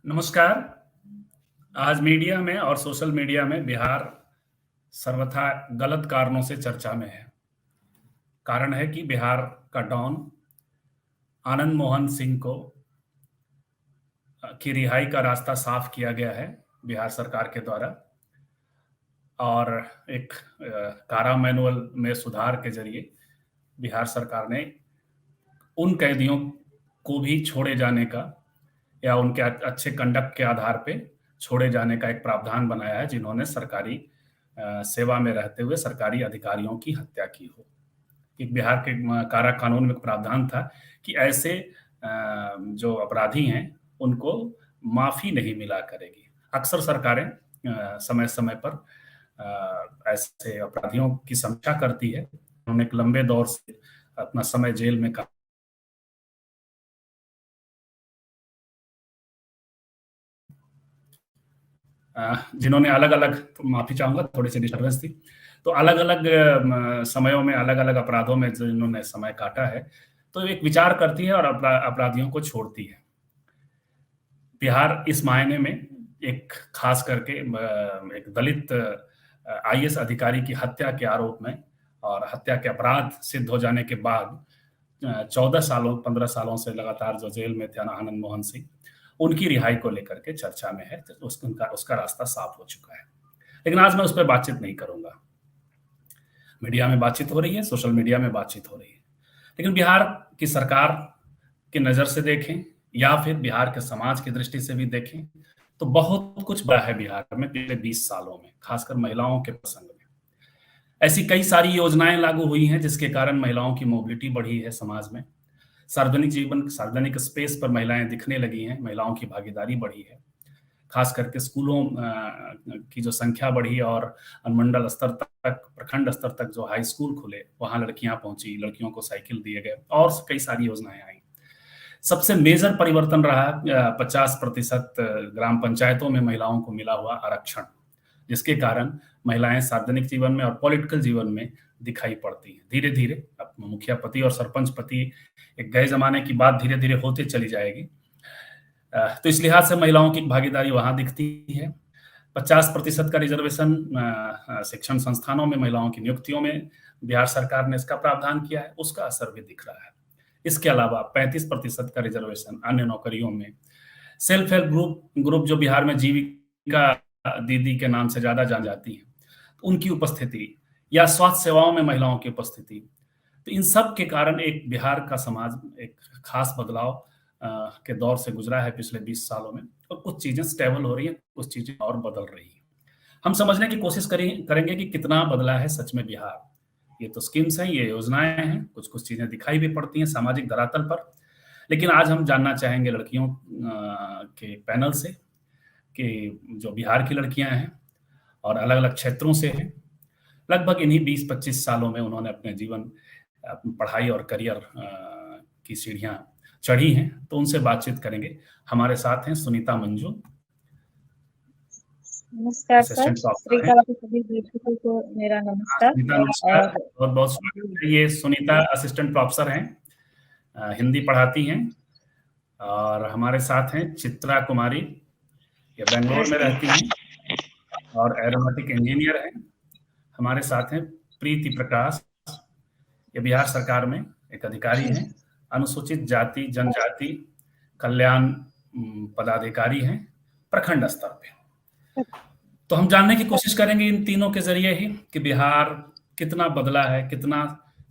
नमस्कार। आज मीडिया में और सोशल मीडिया में बिहार सर्वथा गलत कारणों से चर्चा में है। कारण है कि बिहार का डॉन आनंद मोहन सिंह को की रिहाई का रास्ता साफ किया गया है बिहार सरकार के द्वारा और एक कारा मैनुअल में सुधार के जरिए बिहार सरकार ने उन कैदियों को भी छोड़े जाने का या उनके अच्छे कंडक्ट के आधार पे छोड़े जाने का एक प्रावधान बनाया है जिन्होंने सरकारी सेवा में रहते हुए सरकारी अधिकारियों की हत्या की हो। एक बिहार के कारा कानून में एक प्रावधान था कि ऐसे जो अपराधी हैं उनको माफी नहीं मिला करेगी। अक्सर सरकारें समय समय पर ऐसे अपराधियों की समीक्षा करती है। उन्होंने एक लंबे दौर से अपना समय जेल में जिन्होंने अलग अलग, तो माफी चाहूंगा थोड़ी सी डिस्टर्बेंस थी, तो अलग अलग समयों में अलग अलग अपराधों में जिन्होंने समय काटा है तो एक विचार करती है और अपराधियों को छोड़ती है। बिहार इस मायने में एक खास करके एक दलित आईएएस अधिकारी की हत्या के आरोप में और हत्या के अपराध सिद्ध हो जाने के बाद 15 सालों से लगातार जो जेल में थे आनंद मोहन सिंह, उनकी रिहाई को लेकर के चर्चा में है। तो उसका रास्ता साफ हो चुका है, लेकिन आज मैं उस पर बातचीत नहीं करूंगा। मीडिया में बातचीत हो रही है, सोशल मीडिया में बातचीत हो रही है, लेकिन बिहार की सरकार की नजर से देखें या फिर बिहार के समाज की दृष्टि से भी देखें तो बहुत कुछ बड़ा है बिहार में पिछले 20 सालों में, खासकर महिलाओं के प्रसंग में। ऐसी कई सारी योजनाएं लागू हुई हैं जिसके कारण महिलाओं की मोबिलिटी बढ़ी है समाज में। सार्वजनिक स्पेस पर महिलाएं दिखने लगी हैं, महिलाओं की भागीदारी बढ़ी है, खास करके स्कूलों की जो संख्या बढ़ी और अनुमंडल स्तर तक, प्रखंड स्तर तक जो हाई स्कूल खुले वहां लड़कियां पहुंची, लड़कियों को साइकिल दिए गए और कई सारी योजनाएं आई। सबसे मेजर परिवर्तन रहा 50% ग्राम पंचायतों में महिलाओं को मिला हुआ आरक्षण, जिसके कारण महिलाएं सार्वजनिक जीवन में और पॉलिटिकल जीवन में दिखाई पड़ती हैं। धीरे धीरे अब मुखिया पति और सरपंच पति एक गए जमाने की बात धीरे धीरे होते चली जाएगी। तो इस लिहाज से महिलाओं की भागीदारी वहां दिखती है। 50% का रिजर्वेशन शिक्षण संस्थानों में महिलाओं की नियुक्तियों में बिहार सरकार ने इसका प्रावधान किया है, उसका असर भी दिख रहा है। इसके अलावा 35% का रिजर्वेशन अन्य नौकरियों में, सेल्फ हेल्प ग्रुप जो बिहार में जीविका दीदी के नाम से ज्यादा जान जाती है, तो उनकी उपस्थिति या स्वास्थ्य सेवाओं में महिलाओं की उपस्थिति, तो इन सब के कारण एक बिहार का समाज एक खास बदलाव के दौर से गुजरा है पिछले 20 सालों में, और कुछ चीजें स्टेबल हो रही हैं, कुछ चीजें और बदल रही हैं। हम समझने की कोशिश करेंगे कि कितना बदला है सच में बिहार। ये तो स्कीम्स हैं, ये योजनाएं हैं, कुछ कुछ चीजें दिखाई भी पड़ती हैं सामाजिक धरातल पर, लेकिन आज हम जानना चाहेंगे लड़कियों के पैनल से कि जो बिहार की लड़कियां हैं और अलग अलग क्षेत्रों से हैं, लगभग इन्हीं 20-25 सालों में उन्होंने अपने जीवन, पढ़ाई और करियर की सीढ़ियां चढ़ी हैं, तो उनसे बातचीत करेंगे। हमारे साथ हैं सुनीता मंजू, नमस्कार सर, सभी दर्शकों को मेरा नमस्कार। सुनीता नमस्कार, बहुत बहुत स्वागत है। ये सुनीता असिस्टेंट प्रोफेसर हैं, हिंदी पढ़ाती हैं, और हमारे साथ हैं चित्रा कुमारी, ये बेंगलोर में रहती हैं और एरोनॉटिक इंजीनियर हैं। हमारे साथ हैं प्रीति प्रकाश, ये बिहार सरकार में एक अधिकारी हैं, अनुसूचित जाति जनजाति कल्याण पदाधिकारी हैं प्रखंड स्तर पे। तो हम जानने की कोशिश करेंगे इन तीनों के जरिए ही कि बिहार कितना बदला है, कितना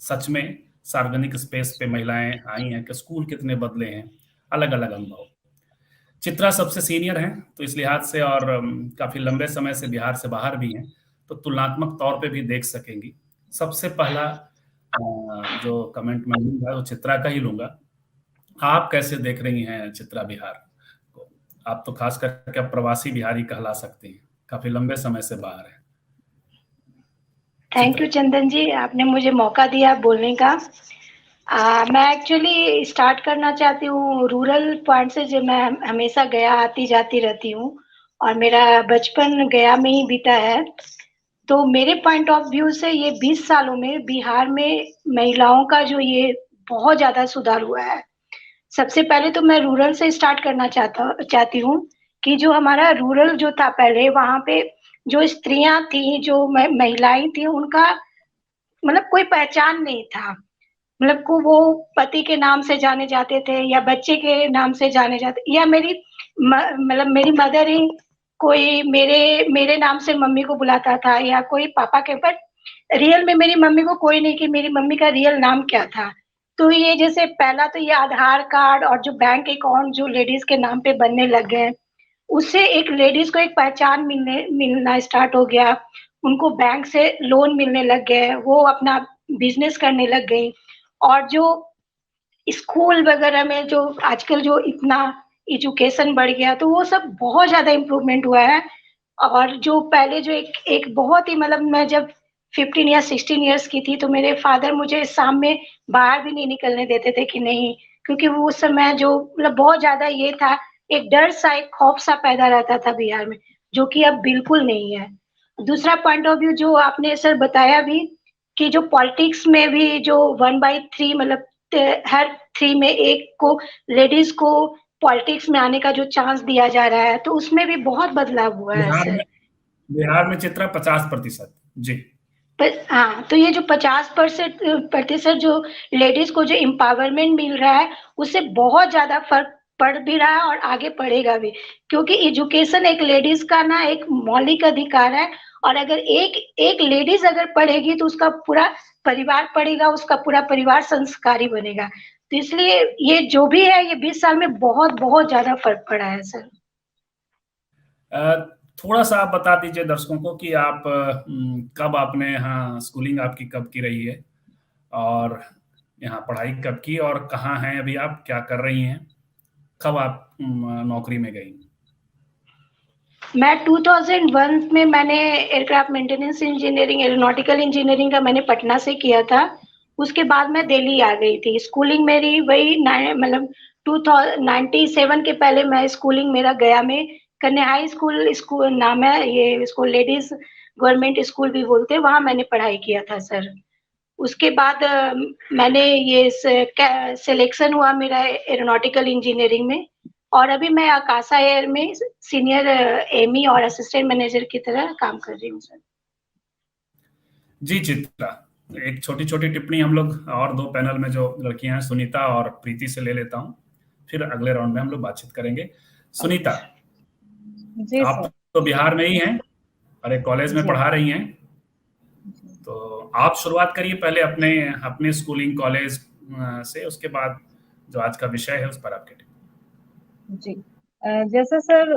सच में सार्वजनिक स्पेस पे महिलाएं आई हैं, कि स्कूल कितने बदले हैं, अलग अलग अनुभव। चित्रा सबसे सीनियर हैं, तो इस लिहाज से और काफी लंबे समय से बिहार से बाहर भी हैं, तो तुलनात्मक तौर पे भी देख सकेंगी। सबसे पहला जो कमेंट मैं लूंगा वो चित्रा का ही लूंगा। आप कैसे देख रही हैं चित्रा बिहार को? आप तो खास करके अब प्रवासी बिहारी कहला सकती हैं, काफी लंबे समय से बाहर है। थैंक यू चंदन जी, आपने मुझे मौका दिया बोलने का। मैं एक्चुअली स्टार्ट करना चाहती हूँ रूरल पॉइंट से, जो मैं हमेशा गया आती जाती रहती हूँ और मेरा बचपन गया में ही बीता है। तो मेरे पॉइंट ऑफ व्यू से ये 20 सालों में बिहार में महिलाओं का जो ये बहुत ज्यादा सुधार हुआ है। सबसे पहले तो मैं रूरल से स्टार्ट करना चाहती हूँ कि जो हमारा रूरल जो था पहले, वहाँ पे जो स्त्रियाँ थी, जो महिलाएँ थी, उनका मतलब कोई पहचान नहीं था। मतलब को वो पति के नाम से जाने जाते थे या बच्चे के नाम से जाने जाते, या मेरी मतलब मेरी मदर ही कोई मेरे मेरे नाम से मम्मी को बुलाता था, या कोई पापा के, बट रियल में मेरी मम्मी को कोई नहीं कि मेरी मम्मी का रियल नाम क्या था। तो ये जैसे पहला तो ये आधार कार्ड और जो बैंक अकाउंट जो लेडीज़ के नाम पे बनने लग गए, उससे एक लेडीज़ को एक पहचान मिलना स्टार्ट हो गया। उनको बैंक से लोन मिलने लग गए, वो अपना बिज़नेस करने लग गई। और जो स्कूल वगैरह में जो आजकल जो इतना एजुकेशन बढ़ गया, तो वो सब बहुत ज़्यादा इम्प्रूवमेंट हुआ है। और जो पहले जो एक एक बहुत ही मतलब मैं जब 15 या 16 इयर्स की थी, तो मेरे फादर मुझे शाम में बाहर भी नहीं निकलने देते थे कि नहीं, क्योंकि वो उस समय जो मतलब बहुत ज़्यादा ये था, एक डर सा, एक खौफ सा पैदा रहता था बिहार में, जो कि अब बिल्कुल नहीं है। दूसरा पॉइंट ऑफ व्यू जो आपने सर बताया भी, कि जो पॉलिटिक्स में भी जो 1/3 मतलब हर 3 में 1 को लेडीज़ को पॉलिटिक्स में आने का जो चांस दिया जा रहा है, तो उसमें भी बहुत बदलाव हुआ है बिहार सर। में बिहार में चित्रा 50%। जी। पर हाँ, तो ये जो 50% प्रतिशत जो लेडीज़ को जो एम्पावरमेंट मिल रहा है, उससे बहुत ज़्यादा फ़र्क पड़ भी रहा है और आगे पड़ेगा भी। क्योंकि एजुकेशन एक लेडीज़ का ना एक मौलिक अधिकार है, और अगर एक एक लेडीज़ अगर पढ़ेगी, तो उसका पूरा परिवार पढ़ेगा, उसका पूरा परिवार संस्कारी बनेगा। तो इसलिए ये जो भी है, ये 20 साल में बहुत-बहुत ज़्यादा फ़र्क पड़ा है सर। थोड़ा-सा आप बता दीजिए दर्शकों को कि आप कब आपने यहाँ स्कूलिंग आपकी कब की रही है? और यहाँ पढ़ाई कब की और कहाँ हैं अभी आप? क्या कर रही हैं? कब आप नौकरी में गईं? मैं 2001 में मैंने aircraft maintenance engineering, aeronautical engineering का मैंने पटना से किया था। उसके बाद मैं दिल्ली आ गई थी। स्कूलिंग मेरी वही नाइ मतलब 97 के पहले मैं स्कूलिंग मेरा गया में कन्या हाई स्कूल स्कूल नाम है, ये स्कूल लेडीज़ गवर्नमेंट स्कूल भी बोलते हैं, वहाँ मैंने पढ़ाई किया था सर। उसके बाद मैंने ये सिलेक्शन हुआ मेरा एरोनॉटिकल इंजीनियरिंग में, और अभी मैं आकाशा एयर में सीनियर एमी और असिस्टेंट मैनेजर की तरह काम कर रही हूँ सर। जी, चित्रा, एक छोटी-छोटी टिप्पणी हम लोग और 2 पैनल में जो लड़कियाँ हैं, सुनीता और प्रीति से ले लेता हूँ। फिर अगले राउंड में हम लोग बातचीत करेंगे। सुनीता, जी आप सर। तो बिहार में ही हैं और एक कॉलेज में जी पढ़ा रही हैं। जी तो आप शुरुआत करिए पहले अपने अपने स्कूलिंग कॉलेज से, उसके बाद जो आज का विषय है उस पर आपके जी। जैसा सर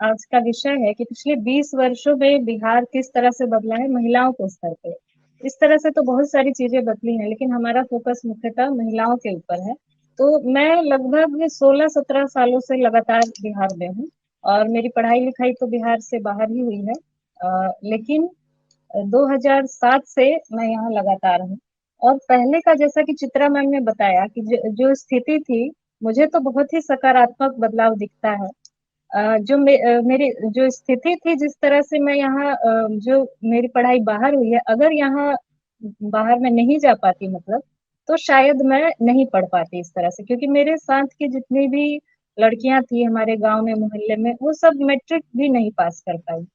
आज का विषय है कि पिछले 20 वर्षों में बिहार किस तरह से बदला है महिलाओं के स्तर पे। इस तरह से तो बहुत सारी चीजें बदली हैं, लेकिन हमारा फोकस मुख्यतः महिलाओं के ऊपर है। तो मैं लगभग 16-17 सालों से लगातार बिहार में हूँ, और मेरी पढ़ाई लिखाई तो बिहार से बाहर ही हुई है। लेकिन 2007 से मैं यहाँ लगातार हूँ। और पहले का जैसा कि चित्रा मैम ने बताया कि जो स्थिति थी, मुझे तो बहुत ही सकारात्मक बदलाव दिखता है। मेरी जो स्थिति थी, जिस तरह से मैं यहाँ जो मेरी पढ़ाई बाहर हुई है, अगर यहाँ बाहर में नहीं जा पाती मतलब, तो शायद मैं नहीं पढ़ पाती इस तरह से, क्योंकि मेरे साथ की जितनी भी लड़कियां थी हमारे गांव में, मोहल्ले में, वो सब मैट्रिक भी नहीं पास कर पाई।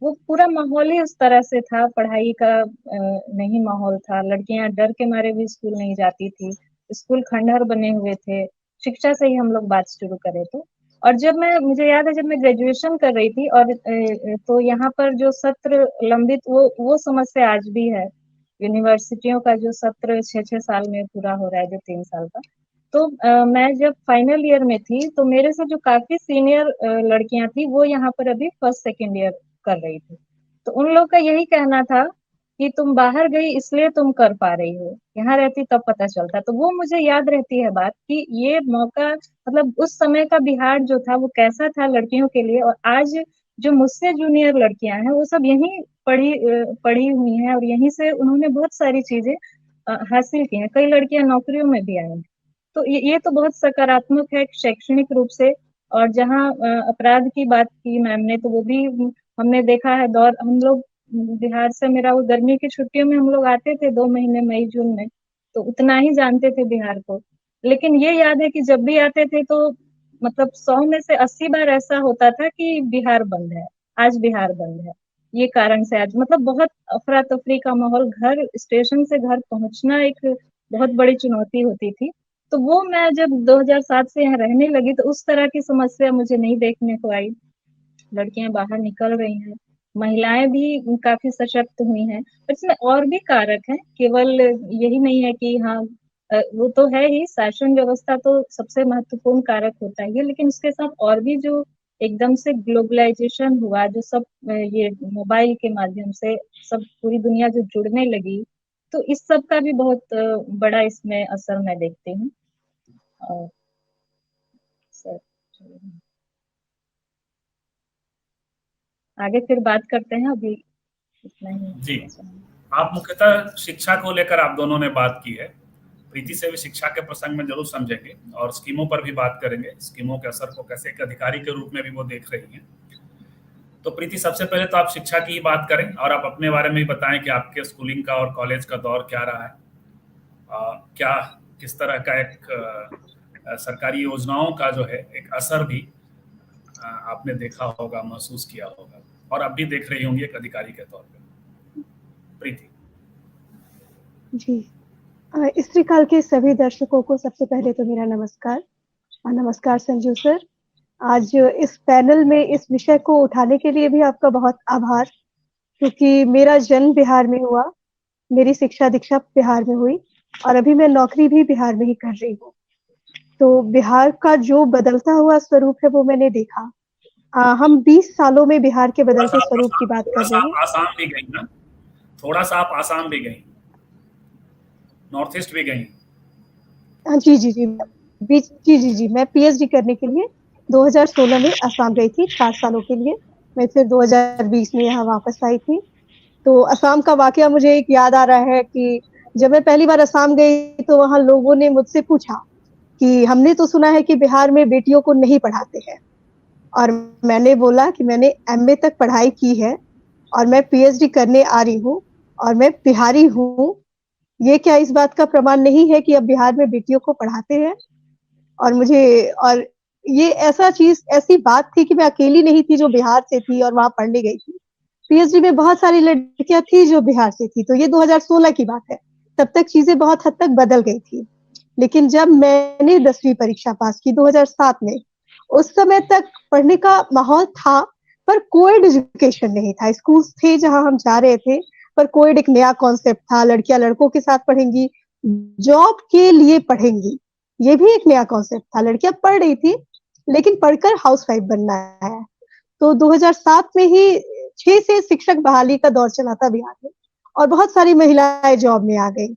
वो पूरा माहौल ही उस तरह से था, पढ़ाई का नहीं माहौल था, लड़कियां डर के मारे भी स्कूल नहीं जाती थी, स्कूल खंडहर बने हुए थे। शिक्षा से ही हम लोग बात शुरू करें तो। और मुझे याद है जब मैं ग्रेजुएशन कर रही थी, और तो यहाँ पर जो सत्र लंबित, वो समस्या आज भी है। यूनिवर्सिटियों का जो सत्र 6-6 साल में पूरा हो रहा है, जो 3 साल का। तो मैं जब फाइनल ईयर में थी, तो मेरे से जो काफी सीनियर लड़कियां थी, वो यहाँ पर अभी फर्स्ट सेकेंड ईयर कर रही थी। तो उन लोग का यही कहना था कि तुम बाहर गई इसलिए तुम कर पा रही हो, यहाँ रहती तब पता चलता। तो वो मुझे याद रहती है बात, कि ये मौका मतलब उस समय का बिहार जो था वो कैसा था लड़कियों के लिए। और आज जो मुझसे जूनियर लड़कियां हैं, वो सब यहीं पढ़ी हुई हैं, और यहीं से उन्होंने बहुत सारी चीजें हासिल की हैं। कई लड़कियां नौकरियों में भी आई हैं। तो ये तो बहुत सकारात्मक है शैक्षणिक रूप से। और जहाँ अपराध की बात की मैम ने, तो वो भी हमने देखा है। दौर हम लोग बिहार से, मेरा वो गर्मी की छुट्टियों में हम लोग आते थे 2 महीने, मई जून में, तो उतना ही जानते थे बिहार को। लेकिन ये याद है कि जब भी आते थे, तो मतलब 100 में से 80 बार ऐसा होता था कि बिहार बंद है, आज बिहार बंद है। ये कारण से आज मतलब बहुत अफरा-तफरी का माहौल, घर स्टेशन से घर पहुँचना एक बहुत बड़ी चुनौती होती थी। तो वो मैं जब 2007 से यहाँ रहने लगी तो उस तरह की समस्या मुझे नहीं देखने को आई। लड़कियाँ बाहर निकल रही हैं, महिलाएँ भी काफ़ी सशक्त हुई हैं। इसमें और भी कारक हैं, केवल यही नहीं है कि हाँ वो तो है ही, शासन व्यवस्था तो सबसे महत्वपूर्ण कारक होता ही है, लेकिन उसके साथ और भी जो एकदम से ग्लोबलाइज़ेशन हुआ, जो सब ये मोबाइल के माध्यम से सब पूरी दुनिया जो जुड़ने लगी, तो इस सब का भी बहुत बड़ा इसमें असर मैं देखती हूँ। और सर आगे फिर बात करते हैं, अभी इतना ही जी, कहना चाहूँगी। आप मुख्यतः शिक्षा को लेकर आप दोनों ने बात की है। प्रीति से भी शिक्षा के प्रसंग में जरूर समझेंगे और स्कीमों पर भी बात करेंगे, स्कीमों के असर को कैसे एक अधिकारी के रूप में भी वो देख रही हैं। तो प्रीति, सबसे पहले तो आप शिक्षा की ही बात करें और आप अपने बारे में भी बताएं कि आपके स्कूलिंग का और कॉलेज का दौर क्या रहा है, क्या किस तरह का एक सरकारी योजनाओं का जो है एक असर भी आपने देखा होगा, महसूस किया होगा और अब भी देख रही होंगी एक अधिकारी के तौर पे। प्रीति। जी, स्त्री काल के सभी दर्शकों को सबसे पहले तो मेरा नमस्कार और नमस्कार संजू सर। आज इस पैनल में इस विषय को उठाने के लिए भी आपका बहुत आभार, क्योंकि मेरा जन्म बिहार में हुआ, मेरी शिक्षा दीक्षा बिहार में हुई और अभी मैं नौकरी भी बिहार में ही कर रही हूँ। तो बिहार का जो बदलता हुआ स्वरूप है वो मैंने देखा। हम 20 सालों में बिहार के बदलते स्वरूप की बात कर रहे हैं। आसाम भी गई ना, थोड़ा सा आप आसाम भी गई, नॉर्थ ईस्ट भी गई। जी जी जी जी जी जी मैं पीएचडी करने के लिए 2016 में असम गई थी 4 सालों के लिए। मैं फिर 2020 में यहाँ वापस आई थी। तो असम का वाकया मुझे एक याद आ रहा है कि जब मैं पहली बार असम गई तो वहाँ लोगों ने मुझसे पूछा कि हमने तो सुना है कि बिहार में बेटियों को नहीं पढ़ाते हैं, और मैंने बोला कि मैंने एमए तक पढ़ाई की है और मैं पीएचडी करने आ रही हूँ और मैं बिहारी हूँ। ये क्या इस बात का प्रमाण नहीं है कि अब बिहार में बेटियों को पढ़ाते हैं? और ये ऐसी बात थी कि मैं अकेली नहीं थी जो बिहार से थी और वहाँ पढ़ने गई थी। पीएचडी में बहुत सारी लड़कियां थी जो बिहार से थी। तो ये 2016 की बात है। तब तक चीजें बहुत हद तक बदल गई थी। लेकिन जब मैंने 10वीं परीक्षा पास की 2007 में, उस समय तक पढ़ने का माहौल था, पर कोएड एजुकेशन नहीं था। स्कूल्स थे जहाँ हम जा रहे थे, पर कोएड एक नया कॉन्सेप्ट था। लड़कियां लड़कों के साथ पढ़ेंगी, जॉब के लिए पढ़ेंगी, ये भी एक नया कॉन्सेप्ट था। लड़कियां पढ़ रही थी, लेकिन पढ़कर हाउसवाइफ बनना है। तो 2007 में ही 6 से शिक्षक बहाली का दौर चला था बिहार में और बहुत सारी महिलाएं जॉब में आ गई।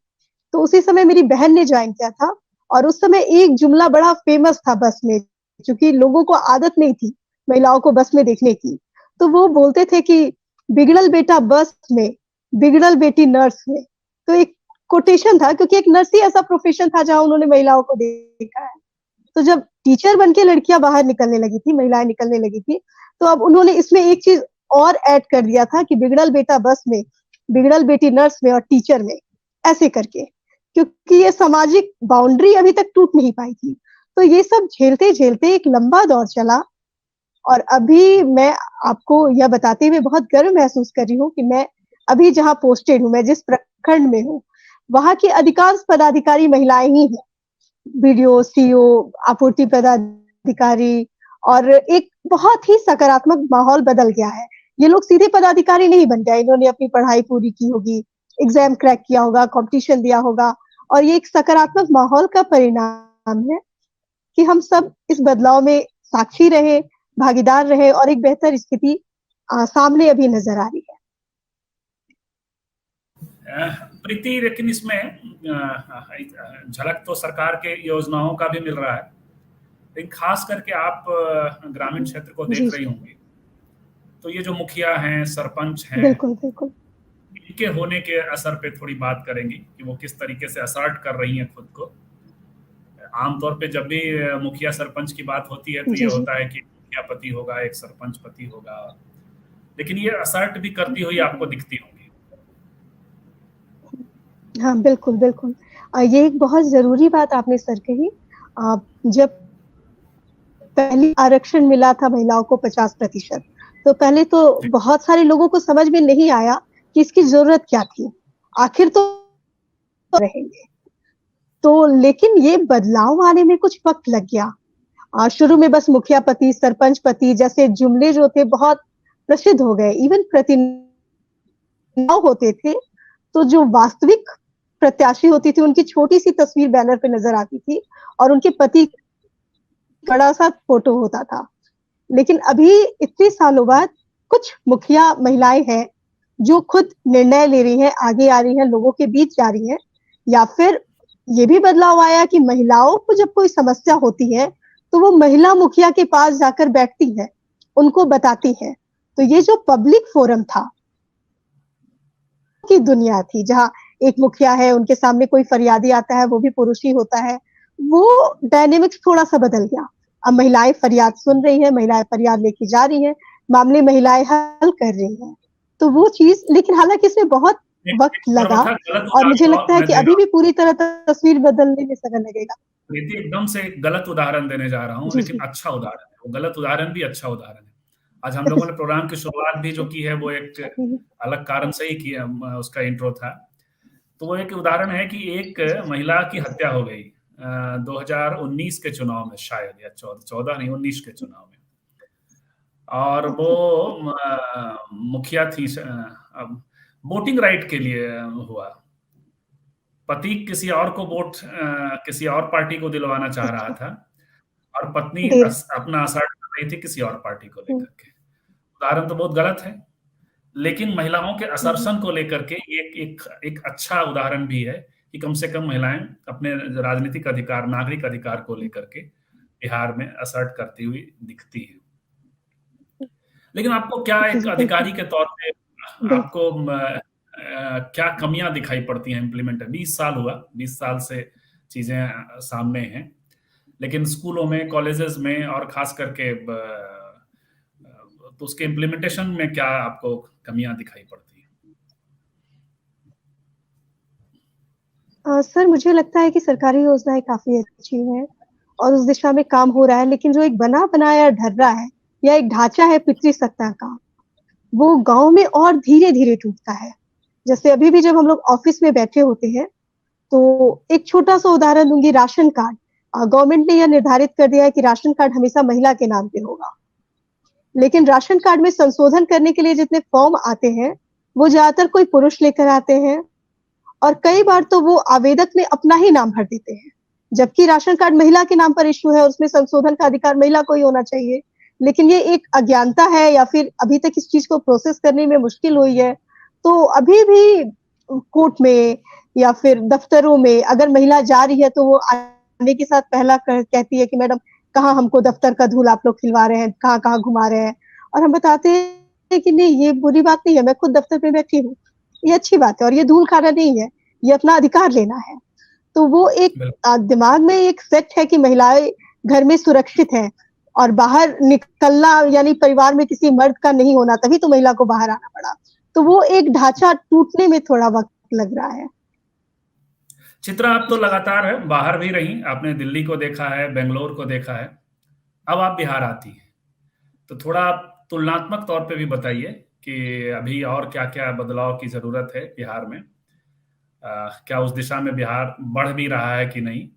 तो उसी समय मेरी बहन ने ज्वाइन किया था और उस समय एक जुमला बड़ा फेमस था बस में, क्योंकि लोगों को आदत नहीं थी महिलाओं को बस में देखने की। तो वो बोलते थे कि बिगड़ल बेटा बस में, बिगड़ल बेटी नर्स में। तो एक कोटेशन था, क्योंकि एक नर्स ही ऐसा प्रोफेशन था जहां उन्होंने महिलाओं को देखा है। तो जब टीचर बन के लड़कियां बाहर निकलने लगी थी, महिलाएं निकलने लगी थी, तो अब उन्होंने इसमें एक चीज और ऐड कर दिया था कि बिगड़ल बेटा बस में, बिगड़ल बेटी नर्स में और टीचर में, ऐसे करके, क्योंकि ये सामाजिक बाउंड्री अभी तक टूट नहीं पाई थी। तो ये सब झेलते झेलते एक लंबा दौर चला और अभी मैं आपको यह बताते हुए बहुत गर्व महसूस कर रही हूँ कि मैं अभी जहाँ पोस्टेड हूँ, मैं जिस प्रखंड में हूँ, वहाँ की अधिकांश पदाधिकारी महिलाएं ही हैं। बीडीओ, सीओ, आपूर्ति पदाधिकारी, और एक बहुत ही सकारात्मक माहौल बदल गया है। ये लोग सीधे पदाधिकारी नहीं बन गए, इन्होंने अपनी पढ़ाई पूरी की होगी, एग्जाम क्रैक किया होगा, कंपटीशन दिया होगा, और ये एक सकारात्मक माहौल का परिणाम है कि हम सब इस बदलाव में साक्षी रहे, भागीदार रहे और एक बेहतर स्थिति सामने अभी नजर आ रही है। प्रीति, लेकिन इसमें झलक तो सरकार के योजनाओं का भी मिल रहा है, लेकिन खास करके आप ग्रामीण क्षेत्र को देख रही होंगी, तो ये जो मुखिया हैं, सरपंच हैं, बिल्कुल बिल्कुल, इनके होने के असर पे थोड़ी बात करेंगी कि वो किस तरीके से असर्ट कर रही हैं खुद को। आमतौर पे जब भी मुखिया सरपंच की बात होती है तो ये होता है कि मुखिया पति होगा, एक सरपंच पति होगा, लेकिन ये असर्ट भी करती हुई आपको दिखती होंगी। हाँ बिल्कुल बिल्कुल, ये एक बहुत जरूरी बात आपने सर कही। जब पहले आरक्षण मिला था महिलाओं को 50%। तो पहले तो बहुत सारे लोगों को समझ में नहीं आया कि इसकी जरूरत क्या थी, आखिर तो रहेंगे। तो लेकिन ये बदलाव आने में कुछ वक्त लग गया। शुरू में बस मुखिया पति, सरपंच पति जैसे जुमले जो थे बहुत प्रसिद्ध हो गए। इवन प्रतिनिधि होते थे तो जो वास्तविक प्रत्याशी होती थी उनकी छोटी सी तस्वीर बैनर पे नजर आती थी और उनके पति बड़ा सा फोटो होता था। लेकिन अभी इतने सालों बाद कुछ मुखिया महिलाएं हैं जो खुद निर्णय ले रही हैं, आगे आ रही हैं, लोगों के बीच जा रही हैं। या फिर ये भी बदलाव आया कि महिलाओं को जब कोई समस्या होती है तो वो महिला मुखिया के पास जाकर बैठती है, उनको बताती है। तो ये जो पब्लिक फोरम था की दुनिया थी जहां एक मुखिया है, उनके सामने कोई फरियादी आता है, वो भी पुरुष ही होता है, वो डायनेमिक्स थोड़ा सा बदल गया। अब महिलाएं फरियाद सुन रही है, महिलाएं फरियाद लेके जा रही है, मामले महिलाएं हल कर रही हैं। तो वो चीज, लेकिन हालांकि इसमें बहुत वक्त लगा और मुझे लगता है कि अभी भी पूरी तरह तस्वीर बदलने में समय लगेगा। प्रीति, एकदम से गलत उदाहरण देने जा रहा हूँ, लेकिन अच्छा उदाहरण है वो। गलत उदाहरण भी अच्छा उदाहरण है। आज हम लोगों ने प्रोग्राम की शुरुआत भी जो की है वो एक अलग कारण से ही किया, उसका इंट्रो था। तो वो एक उदाहरण है कि एक महिला की हत्या हो गई 2019 के चुनाव में, शायद, या 14 नहीं 19 के चुनाव में। और वो मुखिया थी, वोटिंग राइट के लिए हुआ। पति किसी और को वोट किसी और पार्टी को दिलवाना चाह रहा था और पत्नी अपना असर्ट कर रही थी किसी और पार्टी को लेकर के। उदाहरण तो बहुत गलत है, लेकिन महिलाओं के असर्शन को लेकर के एक अच्छा उदाहरण भी है कि कम से कम महिलाएं अपने राजनीतिक अधिकार, नागरिक अधिकार को लेकर के बिहार में असर्ट करती हुई दिखती है। लेकिन आपको क्या, एक अधिकारी के तौर पे आपको क्या कमियां दिखाई पड़ती हैं इम्प्लीमेंट? 20 साल हुआ, 20 साल से चीजें सामने हैं, लेकिन स्कूलों में, कॉलेजेस में और खास करके तो उसके इम्प्लीमेंटेशन में क्या आपको कमियां दिखाई पड़ती हैं? सर, मुझे लगता है कि सरकारी योजनाएं काफी अच्छी हैं और उस दिशा में काम हो रहा है, लेकिन जो एक बना बनाया ढर्रा है या एक ढांचा है पितृसत्ता का, वो गांव में और धीरे धीरे टूटता है। जैसे अभी भी जब हम लोग ऑफिस में बैठे होते हैं तो एक छोटा सा उदाहरण दूंगी, राशन कार्ड। गवर्नमेंट ने यह निर्धारित कर दिया है कि राशन कार्ड हमेशा महिला के नाम पे होगा, लेकिन राशन कार्ड में संशोधन करने के लिए जितने फॉर्म आते हैं वो ज्यादातर कोई पुरुष लेकर आते हैं और कई बार तो वो आवेदक में अपना ही नाम भर देते हैं, जबकि राशन कार्ड महिला के नाम पर इश्यू है, उसमें संशोधन का अधिकार महिला को ही होना चाहिए। लेकिन ये एक अज्ञानता है या फिर अभी तक इस चीज को प्रोसेस करने में मुश्किल हुई है। तो अभी भी कोर्ट में या फिर दफ्तरों में अगर महिला जा रही है तो वो आने के साथ पहला कहती है कि मैडम कहाँ हमको दफ्तर का धूल आप लोग खिलवा रहे हैं, कहाँ कहाँ घुमा रहे हैं, और हम बताते हैं कि नहीं, ये बुरी बात नहीं है, मैं खुद दफ्तर पे बैठी हूँ, ये अच्छी बात है और ये धूल खाना नहीं है, ये अपना अधिकार लेना है। तो वो एक दिमाग में एक सेट है कि महिलाएं घर में सुरक्षित है और बाहर निकलना यानी परिवार में किसी मर्द का नहीं होना, तभी तो महिला को बाहर आना पड़ा। तो वो एक ढांचा टूटने में थोड़ा वक्त लग रहा है। चित्रा, आप तो लगातार बाहर भी रही, आपने दिल्ली को देखा है, बेंगलोर को देखा है, अब आप बिहार आती हैं, तो थोड़ा तुलनात्मक तौर पे भी बताइए कि अभी और क्या क्या बदलाव की जरूरत है बिहार में। क्या उस दिशा में बिहार बढ़ भी रहा है कि नहीं,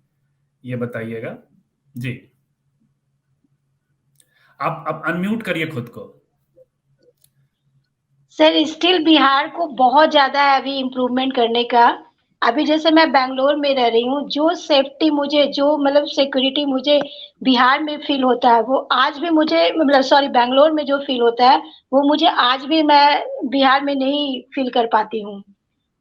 ये बताइएगा जी। आप अनम्यूट करिए खुद को। सर, स्टिल बिहार को बहुत ज्यादा है अभी इम्प्रूवमेंट करने का। अभी जैसे मैं बैंगलोर में रह रही हूँ, जो सेफ्टी मुझे, जो मतलब सिक्योरिटी मुझे बिहार में फील होता है, वो आज भी मुझे, मतलब सॉरी, बैंगलोर में जो फील होता है वो मुझे आज भी मैं बिहार में नहीं फील कर पाती हूँ।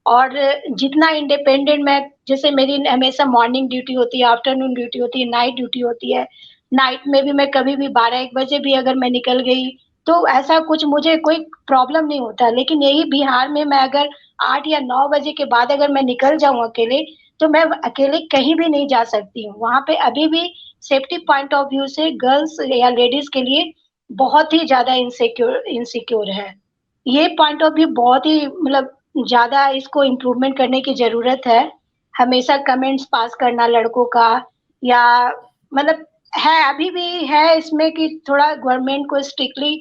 और जितना इंडिपेंडेंट मैं, जैसे मेरी हमेशा मॉर्निंग ड्यूटी होती है, आफ्टरनून ड्यूटी होती है, नाइट ड्यूटी होती है, नाइट में भी मैं कभी भी 12-1 बजे भी अगर मैं निकल गई तो ऐसा कुछ मुझे कोई प्रॉब्लम नहीं होता। लेकिन यही बिहार में मैं अगर 8 या 9 बजे के बाद अगर मैं निकल जाऊँ अकेले, तो मैं अकेले कहीं भी नहीं जा सकती हूँ। वहाँ पे अभी भी सेफ्टी पॉइंट ऑफ व्यू से गर्ल्स या लेडीज के लिए बहुत ही ज्यादा इनसिक्योर है। ये पॉइंट ऑफ व्यू बहुत ही मतलब ज्यादा, इसको इम्प्रूवमेंट करने की जरूरत है। हमेशा कमेंट्स पास करना लड़कों का, या मतलब है, अभी भी है इसमें कि थोड़ा गवर्नमेंट को स्ट्रिक्टली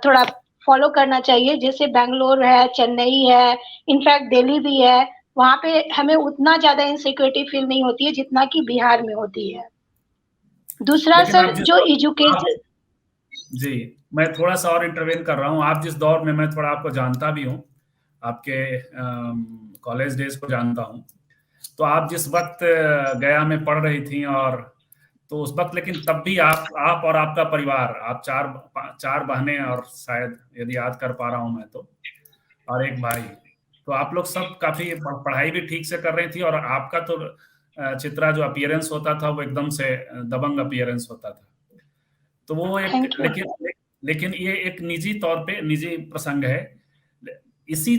थोड़ा फॉलो करना चाहिए। जैसे बैंगलोर है, चेन्नई है, इनफैक्ट दिल्ली भी है, वहाँ पे हमें उतना ज़्यादा इनसिक्योरिटी फील नहीं होती है जितना कि बिहार में होती है। दूसरा लेकिन सर आप जिस जो दौर एजुकेशन जी, मैं थोड़ा-सा और इंटरवेन कर रहा हूँ। आप जिस दौर में, मैं थोड़ा आपको जानता भी हूँ, आपके कॉलेज डेज़ को जानता हूँ। तो आप जिस वक़्त गया में पढ़ रही थीं, और तो उस वक़्त, लेकिन तब भी आप और आपका परिवार, आप 4 बहनें और शायद, यदि याद कर पा रहा हूँ मैं तो, और 1 भाई। तो आप लोग सब काफ़ी पढ़ाई भी ठीक से कर रही थी, और आपका तो चित्रा जो अपीयरेंस होता था वो एकदम से दबंग अपीयरेंस होता था। तो वो एक, थैंक यू। लेकिन ये एक निजी तौर पे निजी प्रसंग है। इसी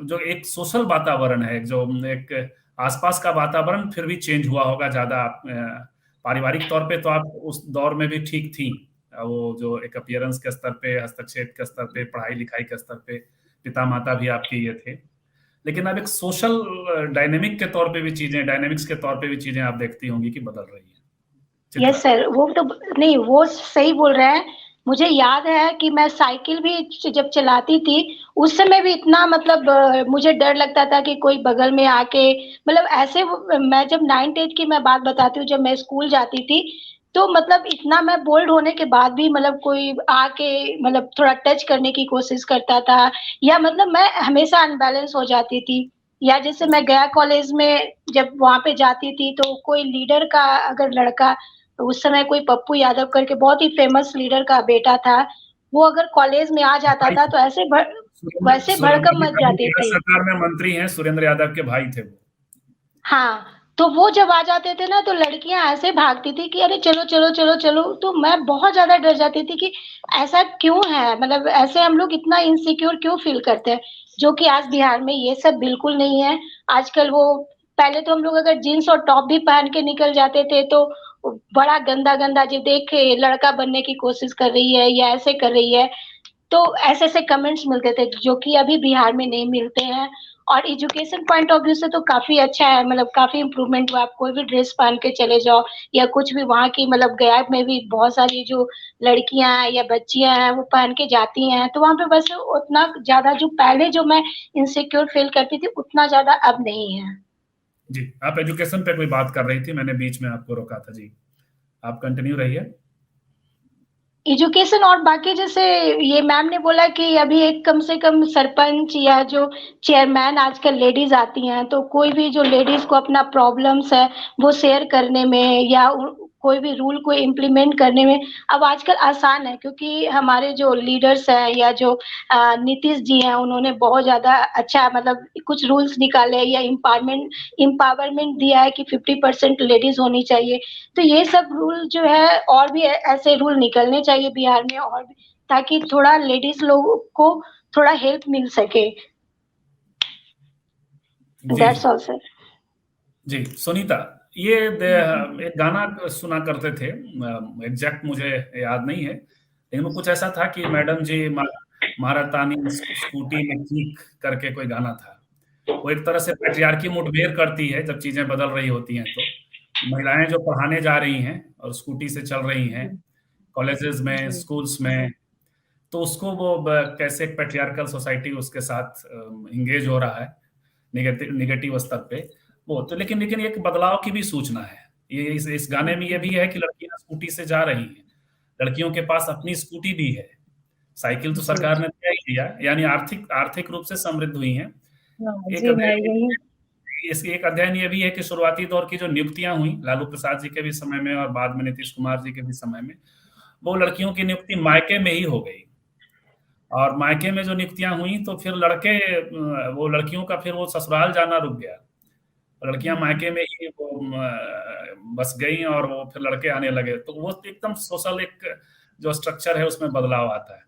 जो एक सोशल वातावरण है, जो एक आसपास का वातावरण फिर भी चेंज हुआ होगा ज़्यादा। पारिवारिक तौर पे तो आप उस दौर में भी ठीक थी, वो जो एक अपीयरेंस के स्तर पे, हस्तक्षेप के स्तर पे, पढ़ाई लिखाई के स्तर पे पिता माता भी आपके ये थे। लेकिन अब एक सोशल डायनेमिक के तौर पे भी चीजें, डायनेमिक्स के तौर पे भी चीजें आप देखती होंगी कि बदल रही हैं। चित्रा। यस सर, वो तो नहीं, वो सही बोल रहे हैं। मुझे याद है कि मैं साइकिल भी जब चलाती थी, उस समय भी इतना मतलब मुझे डर लगता था कि कोई बगल में आके मतलब ऐसे मैं जब 9th-8th की मैं बात बताती हूँ, जब मैं स्कूल जाती थी, तो मतलब इतना मैं बोल्ड होने के बाद भी मतलब कोई आके मतलब थोड़ा टच करने की कोशिश करता था, या मतलब मैं हमेशा अनबैलेंस हो जाती थी। या जैसे मैं गया कॉलेज में जब वहाँ पे जाती थी, तो कोई लीडर का अगर लड़का, तो उस समय कोई पप्पू यादव करके बहुत ही फेमस लीडर का बेटा था, वो अगर कॉलेज में आ जाता भाई था तो वैसे सुरेंद्र भड़कम मच यादव जाती बिहार थी। सरकार में मंत्री हैं, सुरेंद्र यादव के भाई थे वो। हाँ, तो वो जब आ जाते थे ना, तो लड़कियाँ ऐसे भागती थी कि अरे चलो, चलो, चलो, चलो। तो मैं बहुत ज़्यादा डर जाती थी कि ऐसा क्यों है? मतलब ऐसे हम लोग इतना इनसिक्योर क्यों फ़ील करते हैं? जो कि आज बिहार में ये सब बिल्कुल नहीं है। आजकल वो पहले तो हम लोग अगर जीन्स और टॉप भी पहन के निकल जाते थे, तो बड़ा गंदा-गंदा जो देखे लड़का बनने की कोशिश कर रही है या ऐसे कर रही है। तो ऐसे-ऐसे कमेंट्स मिलते थे जो कि अभी बिहार में नहीं मिलते हैं। और एजुकेशन पॉइंट ऑफ व्यू से तो काफ़ी अच्छा है, मतलब काफ़ी इम्प्रूवमेंट हुआ। आप कोई भी ड्रेस पहन के चले जाओ या कुछ भी, वहाँ की मतलब गया में भी बहुत सारी जो लड़कियाँ हैं या बच्चियाँ हैं वो पहन के जाती हैं। तो वहाँ पे बस उतना ज़्यादा जो पहले जो मैं इनसिक्योर फ़ील करती थी, उतना ज़्यादा अब नहीं है। जी, आप एजुकेशन पे कोई बात कर रही थी, मैंने बीच में आपको रोका था। जी, आप कंटिन्यू रहिए। एजुकेशन और बाकी जैसे ये मैम ने बोला कि अभी एक कम से कम सरपंच या जो चेयरमैन आजकल लेडीज आती हैं, तो कोई भी जो लेडीज को अपना प्रॉब्लम्स है वो शेयर करने में या कोई भी रूल को इम्प्लीमेंट करने में अब आजकल आसान है, क्योंकि हमारे जो लीडर्स हैं या जो नीतीश जी हैं, उन्होंने बहुत ज़्यादा अच्छा मतलब कुछ रूल्स निकाले या एम्पावरमेंट दिया है कि 50% लेडीज होनी चाहिए। तो ये सब रूल जो है और भी ऐसे रूल निकलने चाहिए बिहार में, और भी, ताकि थोड़ा लेडीज लोगों को थोड़ा हेल्प मिल सके। जी दैट्स ऑल सर। जी, सुनीता, ये एक गाना सुना करते थे, एग्जैक्ट मुझे याद नहीं है, लेकिन वो कुछ ऐसा था कि मैडम जी महारातानी स्कूटी में चीख करके कोई गाना था। वो एक तरह से पैट्रियार्की मुठभेड़ करती है जब चीजें बदल रही होती हैं। तो महिलाएं जो पढ़ाने जा रही हैं और स्कूटी से चल रही हैं कॉलेजेस में, स्कूल्स में, तो उसको वो कैसे एक पैट्रियार्कल सोसाइटी उसके साथ इंगेज हो रहा है निगेटिव स्तर पे। वो तो लेकिन लेकिन एक बदलाव की भी सूचना है। ये इस गाने में ये भी है कि लड़कियां स्कूटी से जा रही हैं, लड़कियों के पास अपनी स्कूटी भी है। साइकिल तो सरकार ने दिया ही दिया, यानी आर्थिक आर्थिक रूप से समृद्ध हुई हैं। एक जी मैं अध्ययन यही इसकी एक अध्ययन ये भी है कि शुरुआती दौर की जो नियुक्तियां हुई लालू प्रसाद जी के भी समय में और बाद में नीतीश कुमार जी के भी समय में, वो लड़कियों की नियुक्ति मायके में ही हो गई। और मायके में जो नियुक्तियां हुई तो फिर लड़के, वो लड़कियों का फिर वो ससुराल जाना रुक गया। लड़कियां मायके में ही वो बस गई और वो फिर लड़के आने लगे। तो वो एकदम सोशल एक जो स्ट्रक्चर है उसमें बदलाव आता है।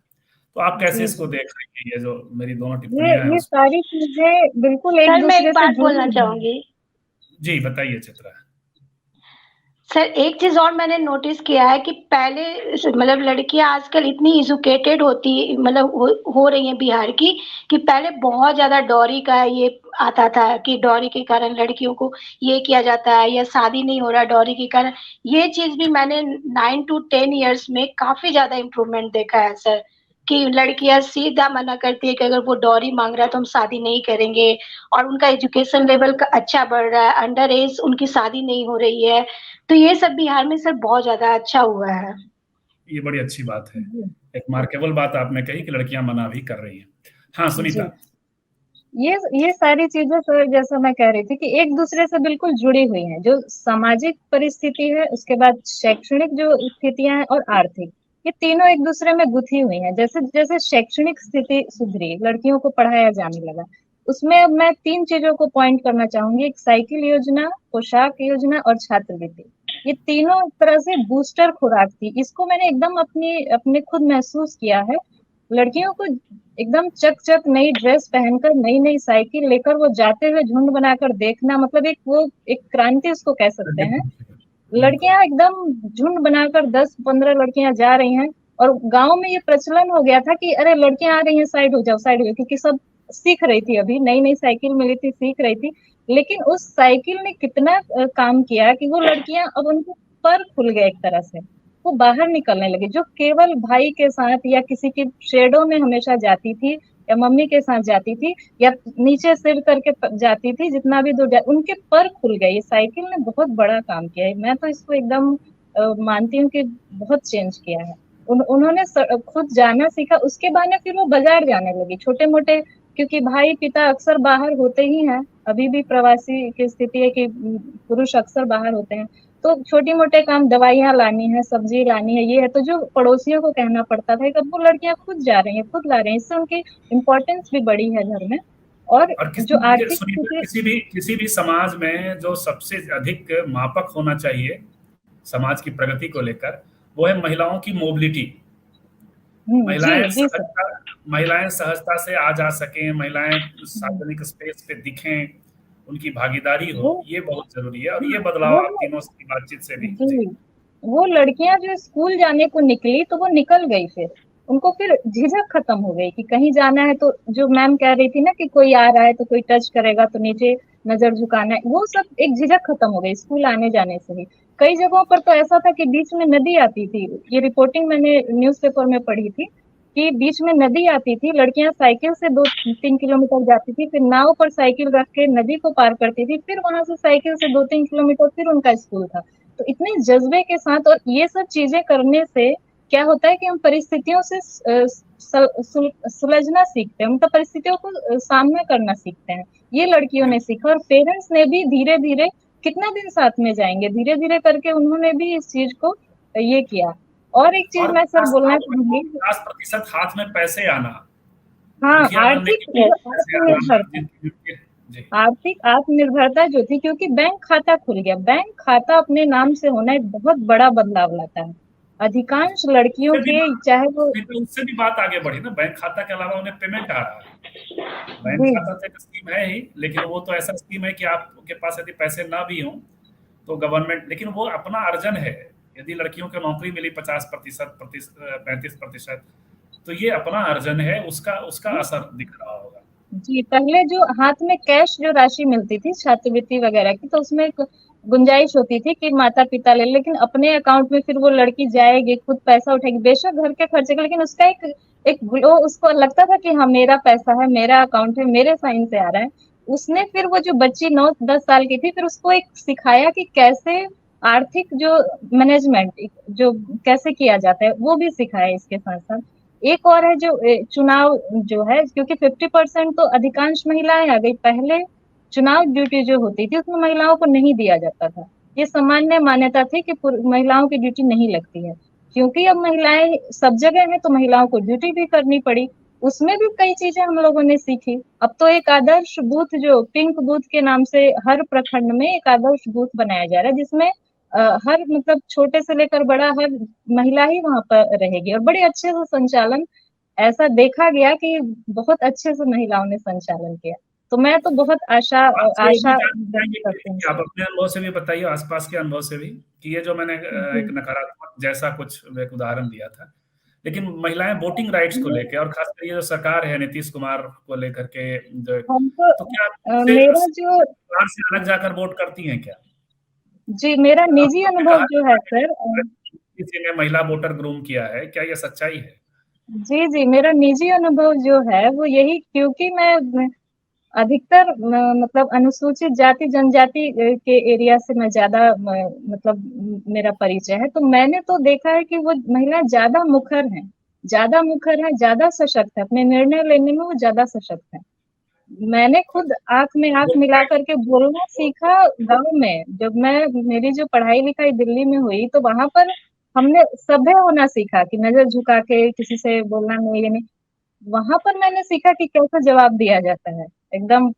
तो आप कैसे जी इसको देख रही हैं, ये जो मेरी दोनों ये टिप्पणियां हैं ये उस सारी चीजें बिल्कुल एक सर मैं दूसरे एक से बात जुड़ी बोलना हुई हैं। चाहूंगी। जी बताइए चित्रा। सर एक चीज़ और मैंने नोटिस किया है कि पहले मतलब लड़कियाँ आजकल इतनी एजुकेटेड होती मतलब हो रही हैं बिहार की, कि पहले बहुत ज़्यादा डॉरी का ये आता था कि डॉरी के कारण लड़कियों को ये किया जाता है या शादी नहीं हो रहा डॉरी के कारण। ये चीज़ भी मैंने 9 टू 10 इयर्स में काफ़ी ज़्यादा इम्प्रूवमेंट देखा है सर, कि लड़कियाँ सीधा मना करती है कि अगर वो डॉरी माँग रहा है तो हम शादी नहीं करेंगे, और उनका एजुकेशन लेवल का अच्छा बढ़ रहा है, अंडर एज उनकी शादी नहीं हो रही है। तो ये सब बिहार में सर बहुत ज़्यादा अच्छा हुआ है। ये बड़ी अच्छी बात है। जी, एक मार्केबल बात आपने कही कि लड़कियां मना भी कर रही हैं। हाँ, सुनीता। जी। ये सारी चीजें सर जैसा मैं कह रही थी कि एक दूसरे से बिल्कुल जुड़ी हुई हैं। जो सामाजिक परिस्थिति है, उसके बाद शैक्षणिक जो स्थितियां हैं और आर्थिक, ये तीनों एक दूसरे में गुथी हुई हैं। जैसे जैसे शैक्षणिक स्थिति सुधरी, लड़कियों को पढ़ाया जाने लगा, उसमें अब मैं 3 चीजों को पॉइंट करना चाहूंगी। एक साइकिल योजना, पोशाक योजना और छात्रवृत्ति। ये तीनों एक तरह से बूस्टर खुराक थी। इसको मैंने एकदम अपने खुद महसूस किया है। लड़कियों को एकदम चक-चक नई ड्रेस पहनकर, नई-नई साइकिल लेकर वो जाते हुए झुंड बनाकर देखना, मतलब एक क्रांति उसको कह सकते हैं। बिल्कुल। लड़कियां एकदम झुंड बनाकर 10-15 लड़कियां जा रही हैं, और गांव में ये प्रचलन हो गया था कि अरे लड़कियां आ रही हैं, साइड हो जाओ, साइड हो जाओ, क्योंकि सब सीख रही थी, अभी नई-नई साइकिल मिली थी, सीख रही थी। लेकिन उस साइकिल ने कितना काम किया कि वो लड़कियां, अब उनके पर खुल गए एक तरह से। वो बाहर निकलने लगी, जो केवल भाई के साथ या किसी की शेडो में हमेशा जाती थी, या मम्मी के साथ जाती थी, या नीचे सिर करके जाती थी, जितना भी दूर उनके पर खुल गए। ये साइकिल ने बहुत बड़ा काम किया है। मैं तो इसको एकदम मानती हूँ कि बहुत चेंज किया है। उन्होंने खुद जाना सीखा, उसके बहाने फिर वो बाजार जाने लगी छोटे मोटे, क्योंकि भाई पिता अक्सर बाहर होते ही हैं। अभी भी प्रवासी की स्थिति है कि पुरुष अक्सर बाहर होते हैं, तो छोटी मोटे काम, दवाइयाँ लानी है, सब्जी लानी है, ये है, तो जो पड़ोसियों को कहना पड़ता था, अब वो लड़कियां खुद जा रही हैं, खुद ला रही हैं। इससे उनकी इम्पोर्टेंस भी बढ़ी है घर में। और और जो आर्थिक सुनीता, स्थिति। किसी भी समाज में जो सबसे अधिक मापक होना चाहिए समाज की प्रगति को लेकर, वो है महिलाओं की मोबिलिटी। जी महिलाएं जी सर। सहजता महिलाएं सहजता से आ जा सकें, महिलाएं सार्वजनिक स्पेस पे दिखें, उनकी भागीदारी हो, वो ये बहुत जरूरी है। और हाँ, ये बदलाव वो आप तीनों की बातचीत से भी जी। जी, वो लड़कियां जो स्कूल जाने को निकली, तो वो निकल गई, फिर उनको फिर झिझक खत्म हो गई कि कहीं जाना है तो, जो मैम कह रही थी ना कि कोई आ रहा है तो कोई टच करेगा तो नीचे नजर झुकाना है, वो सब एक झिझक खत्म हो गई स्कूल आने जाने से ही। कई जगहों पर तो ऐसा था कि बीच में नदी आती थी। ये रिपोर्टिंग मैंने न्यूज़पेपर में पढ़ी थी कि बीच में नदी आती थी, लड़कियां साइकिल से 2-3 किलोमीटर जाती थी, फिर नाव पर साइकिल रख के नदी को पार करती थी, फिर वहां से साइकिल से 2-3 किलोमीटर फिर उनका स्कूल था। तो इतने जज्बे के साथ, और ये सब चीजें करने से क्या होता है कि हम परिस्थितियों से सुलझना सीखते हैं, मतलब परिस्थितियों को सामना करना सीखते हैं। ये लड़कियों ने सीखा, और पेरेंट्स ने भी धीरे धीरे, कितना दिन साथ में जाएंगे, धीरे धीरे करके उन्होंने भी इस चीज को ये किया। और एक चीज और मैं सर बोलना और चाहूंगी। 50% हाथ में पैसे आना, हाँ, मुखिया बनने आर्थिक के लिए पैसे आना आत्मनिर्भरता। जी। आर्थिक आत्मनिर्भरता जो थी, क्योंकि बैंक खाता खुल गया, बैंक खाता अपने नाम से होना एक बहुत बड़ा बदलाव लाता है। अधिकांश लड़कियों उससे भी के, चाहे वो। उससे भी बात आगे बढ़ी ना, बैंक खाता के अलावा उन्हें पेमेंट आ रहा है। बैंक जी खाता तो एक स्कीम है ही, लेकिन वो तो ऐसा स्कीम है कि आपके पास यदि पैसे ना भी हों तो गवर्नमेंट, लेकिन वो अपना अर्जन है। यदि लड़कियों को नौकरी मिली 50%, 35%, तो ये अपना अर्जन है, उसका उसका असर दिख रहा होगा। जी, पहले जो हाथ में कैश जो राशि मिलती थी छात्रवृत्ति वगैरह की, तो उसमें एक गुंजाइश होती थी कि माता पिता ले, लेकिन अपने अकाउंट में फिर वो लड़की जाएगी, खुद पैसा उठाएगी, बेशक घर के खर्चे का, लेकिन उसका एक एक ग्लो, उसको लगता था कि हाँ मेरा पैसा है, मेरा अकाउंट है, मेरे साइन से आ रहा है। उसने फिर वो जो बच्ची 9-10 साल की थी, फिर उसको एक सिखाया कि कैसे आर्थिक जो मैनेजमेंट जो कैसे किया जाता है, वो भी सिखाया इसके साथ साथ। एक और है जो चुनाव जो है, क्योंकि 50% तो अधिकांश महिलाएं आ गई। पहले चुनाव ड्यूटी जो होती थी उसमें महिलाओं को नहीं दिया जाता था। ये सामान्य मान्यता थी कि महिलाओं की ड्यूटी नहीं लगती है। क्योंकि अब महिलाएं सब जगह हैं, तो महिलाओं को ड्यूटी भी करनी पड़ी। उसमें भी कई चीजें हम लोगों ने सीखी। अब तो एक आदर्श बूथ, जो पिंक बूथ के नाम से हर प्रखंड में एक आदर्श बूथ बनाया जा रहा है, जिसमें हर, मतलब छोटे से लेकर बड़ा, हर महिला ही वहां पर रहेगी, और बड़े अच्छे से संचालन, ऐसा देखा गया कि बहुत अच्छे से महिलाओं ने संचालन किया। तो मैं तो बहुत आशा आपसे ये भी आशा जानना व्यक्त चाहेंगे करती हूँ कि आप अपने अनुभव से भी बताइए, आसपास के अनुभव से भी, कि ये जो मैंने एक जी। नकारात्मक जैसा कुछ एक उदाहरण दिया था, लेकिन महिलाएं वोटिंग राइट्स को लेके और खासकर ये जो सरकार है नीतीश कुमार को लेकर के जो, हमको तो क्या से मेरा जो सरकार से अलग जाकर वोट करती हैं क्या? जी मेरा निजी आपने अनुभव कहा जो है सर, किसी ने महिला वोटर ग्रूम किया है, क्या ये सच्चाई है? जी जी मेरा निजी अनुभव जो है वो यही, क्योंकि मैं अधिकतर मतलब अनुसूचित जाति जनजाति के एरिया से मैं ज्यादा मतलब मेरा परिचय है, तो मैंने तो देखा है कि वो महिलाएं ज्यादा मुखर है, ज्यादा सशक्त है, अपने निर्णय लेने में वो ज्यादा सशक्त है। मैंने खुद आंख में आंख वो मिला करके बोलना सीखा गांव में। जब मेरी जो पढ़ाई लिखाई दिल्ली में हुई, तो वहां पर हमने सभ्य होना सीखा कि नजर झुका के किसी से बोलना नहीं, ये नहीं। वहां पर मैंने सीखा कि कैसे जवाब दिया जाता है, एकदम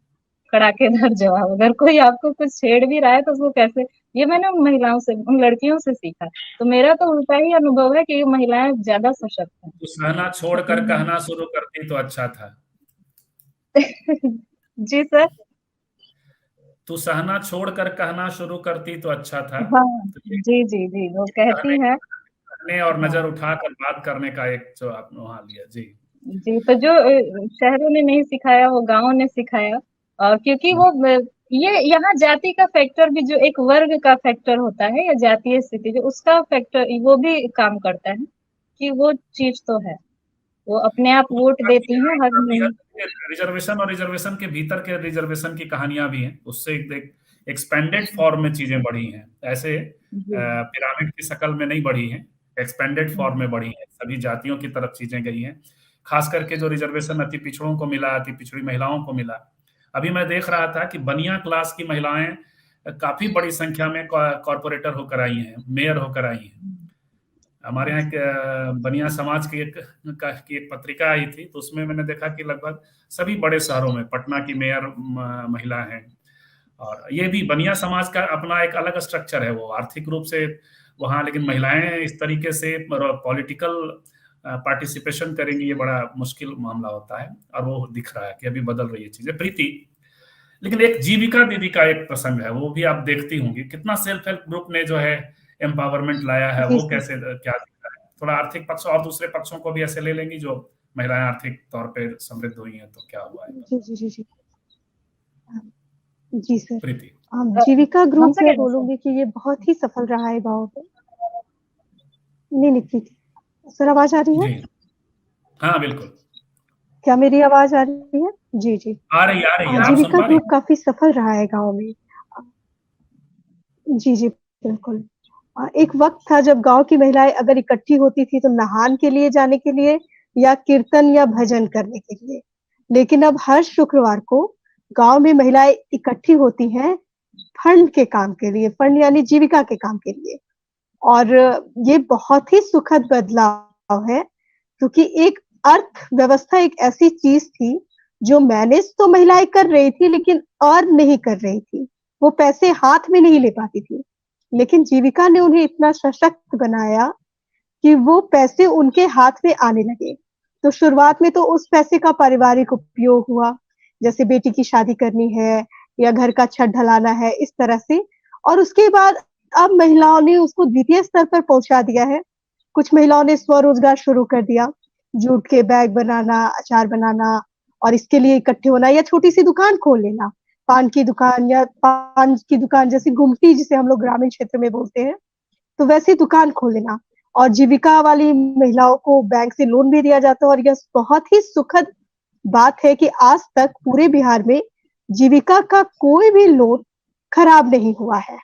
कड़ाकेदार जवाब। अगर कोई आपको कुछ छेड़ भी रहा है तो उसको कैसे, ये मैंने उन महिलाओं से, उन लड़कियों से सीखा। तो मेरा तो उल्टा ही अनुभव है कि महिलाएं ज्यादा सशक्त तो सहना छोड़कर हैं। कहना शुरू करती तो अच्छा था। जी सर। तू सहना छोड़कर कहना शुरू करती तो अच्छा था। हाँ तो ये जी जी जी, वो कहती कहने हैं। कहने और हाँ नजर उठाकर बात करने का एक जो आपने वहां लिया जी। जी, तो जो शहरों ने नहीं सिखाया वो गांवों ने सिखाया। और क्योंकि वो ये यहाँ जाति का फैक्टर भी, जो एक वर्ग का फैक्टर होता है या जातीय स्थिति, जो उसका फैक्टर वो भी काम करता है कि वो चीज तो है, वो अपने आप तो वोट काफी देती हैं हर काफी हद महीने। तक रिजर्वेशन और रिजर्वेशन के भीतर के रिजर्वेशन की कहानियां भी हैं, उससे एक एक्सपेंडेड फॉर्म में चीजें बढ़ी हैं, ऐसे जी पिरामिड की शक्ल में नहीं बढ़ी हैं, एक्सपेंडेड फॉर्म में बढ़ी हैं, सभी जातियों की तरफ चीजें गई हैं। खास करके जो रिजर्वेशन अति पिछड़ों को मिला, अति पिछड़ी महिलाओं को मिला। अभी मैं देख रहा था कि बनिया क्लास की महिलाएं काफी बड़ी संख्या में कॉर्पोरेटर होकर आई हैं, मेयर होकर आई हैं। हमारे यहाँ एक बनिया समाज की एक पत्रिका आई थी, तो उसमें मैंने देखा कि लगभग सभी बड़े शहरों में पटना की मेयर महिला हैं। और ये भी बनिया समाज का अपना एक अलग स्ट्रक्चर है, वो आर्थिक रूप से वहाँ, लेकिन महिलाएं इस तरीके से पॉलिटिकल पार्टिसिपेशन करेंगी, ये बड़ा मुश्किल मामला होता है। और वो दिख रहा है कि अभी बदल रही है चीजें, प्रीति। लेकिन एक जीविका दीदी का एक प्रसंग है, वो भी आप देखती होंगी, कितना सेल्फ हेल्प ग्रुप ने जो है एम्पावरमेंट लाया है, जी वो सर। कैसे क्या दिख रहा है। थोड़ा आर्थिक पक्ष और दूसरे पक्षों को भी ऐसे ले लेंगी, जो महिलाएं आर्थिक तौर पे समृद्ध हुई हैं, तो क्या हुआ है जी जी जी जी जी सर। प्रीति? जीविका ग्रुप हमसे मैं कह रहे सर। बोलूंगी कि ये बहुत ही सफल रहा है गाँव में। नहीं निकली थी सर, आवाज आ रही है? जी हाँ बिल्कुल क्या मेरी आवाज आ रही है? जी जी। आ रही है, आप सुन जीविका पा रही ग्रुप काफी सफल रहा है गाँव में। जी जी बिल्कुल। एक वक्त था जब गांव की महिलाएं अगर इकट्ठी होती थी तो नहान के लिए जाने के लिए या कीर्तन या भजन करने के लिए, लेकिन अब हर शुक्रवार को गांव में महिलाएं इकट्ठी होती हैं फंड के काम के लिए, फंड यानी जीविका के काम के लिए। और ये बहुत ही सुखद बदलाव है, क्योंकि एक अर्थव्यवस्था एक ऐसी चीज थी जो मैनेज तो महिलाएं कर रही थी लेकिन अर्न नहीं कर रही थी, वो पैसे हाथ में नहीं ले पाती थी। लेकिन जीविका ने उन्हें इतना सशक्त बनाया कि वो पैसे उनके हाथ में आने लगे। तो शुरुआत में तो उस पैसे का पारिवारिक उपयोग हुआ, जैसे बेटी की शादी करनी है या घर का छत ढलाना है, इस तरह से। और उसके बाद अब महिलाओं ने उसको द्वितीय स्तर पर पहुंचा दिया है। कुछ महिलाओं ने स्वरोजगार शुरू कर दिया, जूट के बैग बनाना, अचार बनाना, और इसके लिए इकट्ठे होना या छोटी सी दुकान खोल लेना, पान की दुकान या पान की दुकान जैसी गुमटी जिसे हम लोग ग्रामीण क्षेत्र में बोलते हैं, तो वैसी दुकान खोल लेना। और जीविका वाली महिलाओं को बैंक से लोन भी दिया जाता है। और यह बहुत ही सुखद बात है कि आज तक पूरे बिहार में जीविका का कोई भी लोन खराब नहीं हुआ है,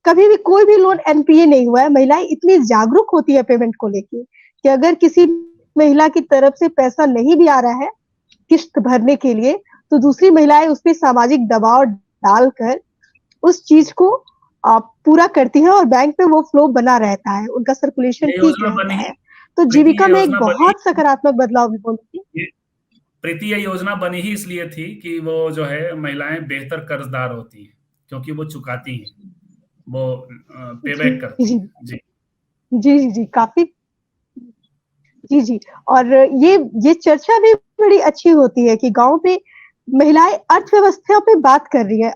कभी भी कोई भी लोन एनपीए नहीं हुआ है। महिलाएं इतनी जागरूक होती है पेमेंट को लेके कि अगर किसी महिला की तरफ से पैसा नहीं भी आ रहा है किस्त भरने के लिए, तो दूसरी महिलाएं उस पर सामाजिक दबाव डालकर उस चीज को पूरा करती है और बैंक में वो फ्लो बना रहता है, उनका सर्कुलेशन ठीक रहता है। तो जीविका में एक बहुत सकारात्मक बदलाव बोलती है। प्रीति, ये योजना बनी ही इसलिए थी कि वो जो है महिलाएं बेहतर कर्जदार होती हैं, क्योंकि वो चुकाती हैं, वो पेबैक करती हैं। जी जी जी जी काफी जी जी। और ये चर्चा भी बड़ी अच्छी होती है कि गांव में महिलाएं अर्थव्यवस्था पे बात कर रही है।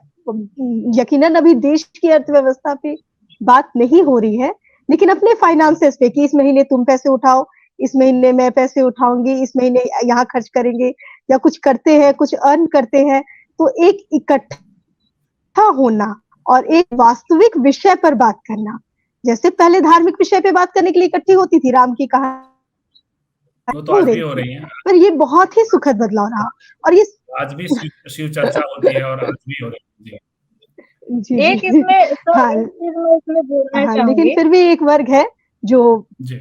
यकीनन अभी देश की अर्थव्यवस्था पे बात नहीं हो रही है, लेकिन अपने फाइनेंसेस पे कि इस महीने तुम पैसे उठाओ, इस महीने मैं पैसे उठाऊंगी, इस महीने यहाँ खर्च करेंगे, या कुछ करते हैं, कुछ अर्न करते हैं, तो एक इकट्ठा होना और एक वास्तविक विषय पर बात करना। जैसे पहले धार्मिक विषय पे बात करने के लिए इकट्ठी होती थी, राम की कहानी वो तो आज भी हो रही है, पर ये बहुत ही सुखद बदलाव रहा। और ये आज भी शिव चर्चा होती है और आज भी हो रही है। जी जी एक जी इसमें तो हाँ एक चीज मैं इसमें जोड़ना हाँ, लेकिन चाहूंगी, फिर भी एक वर्ग है जो जी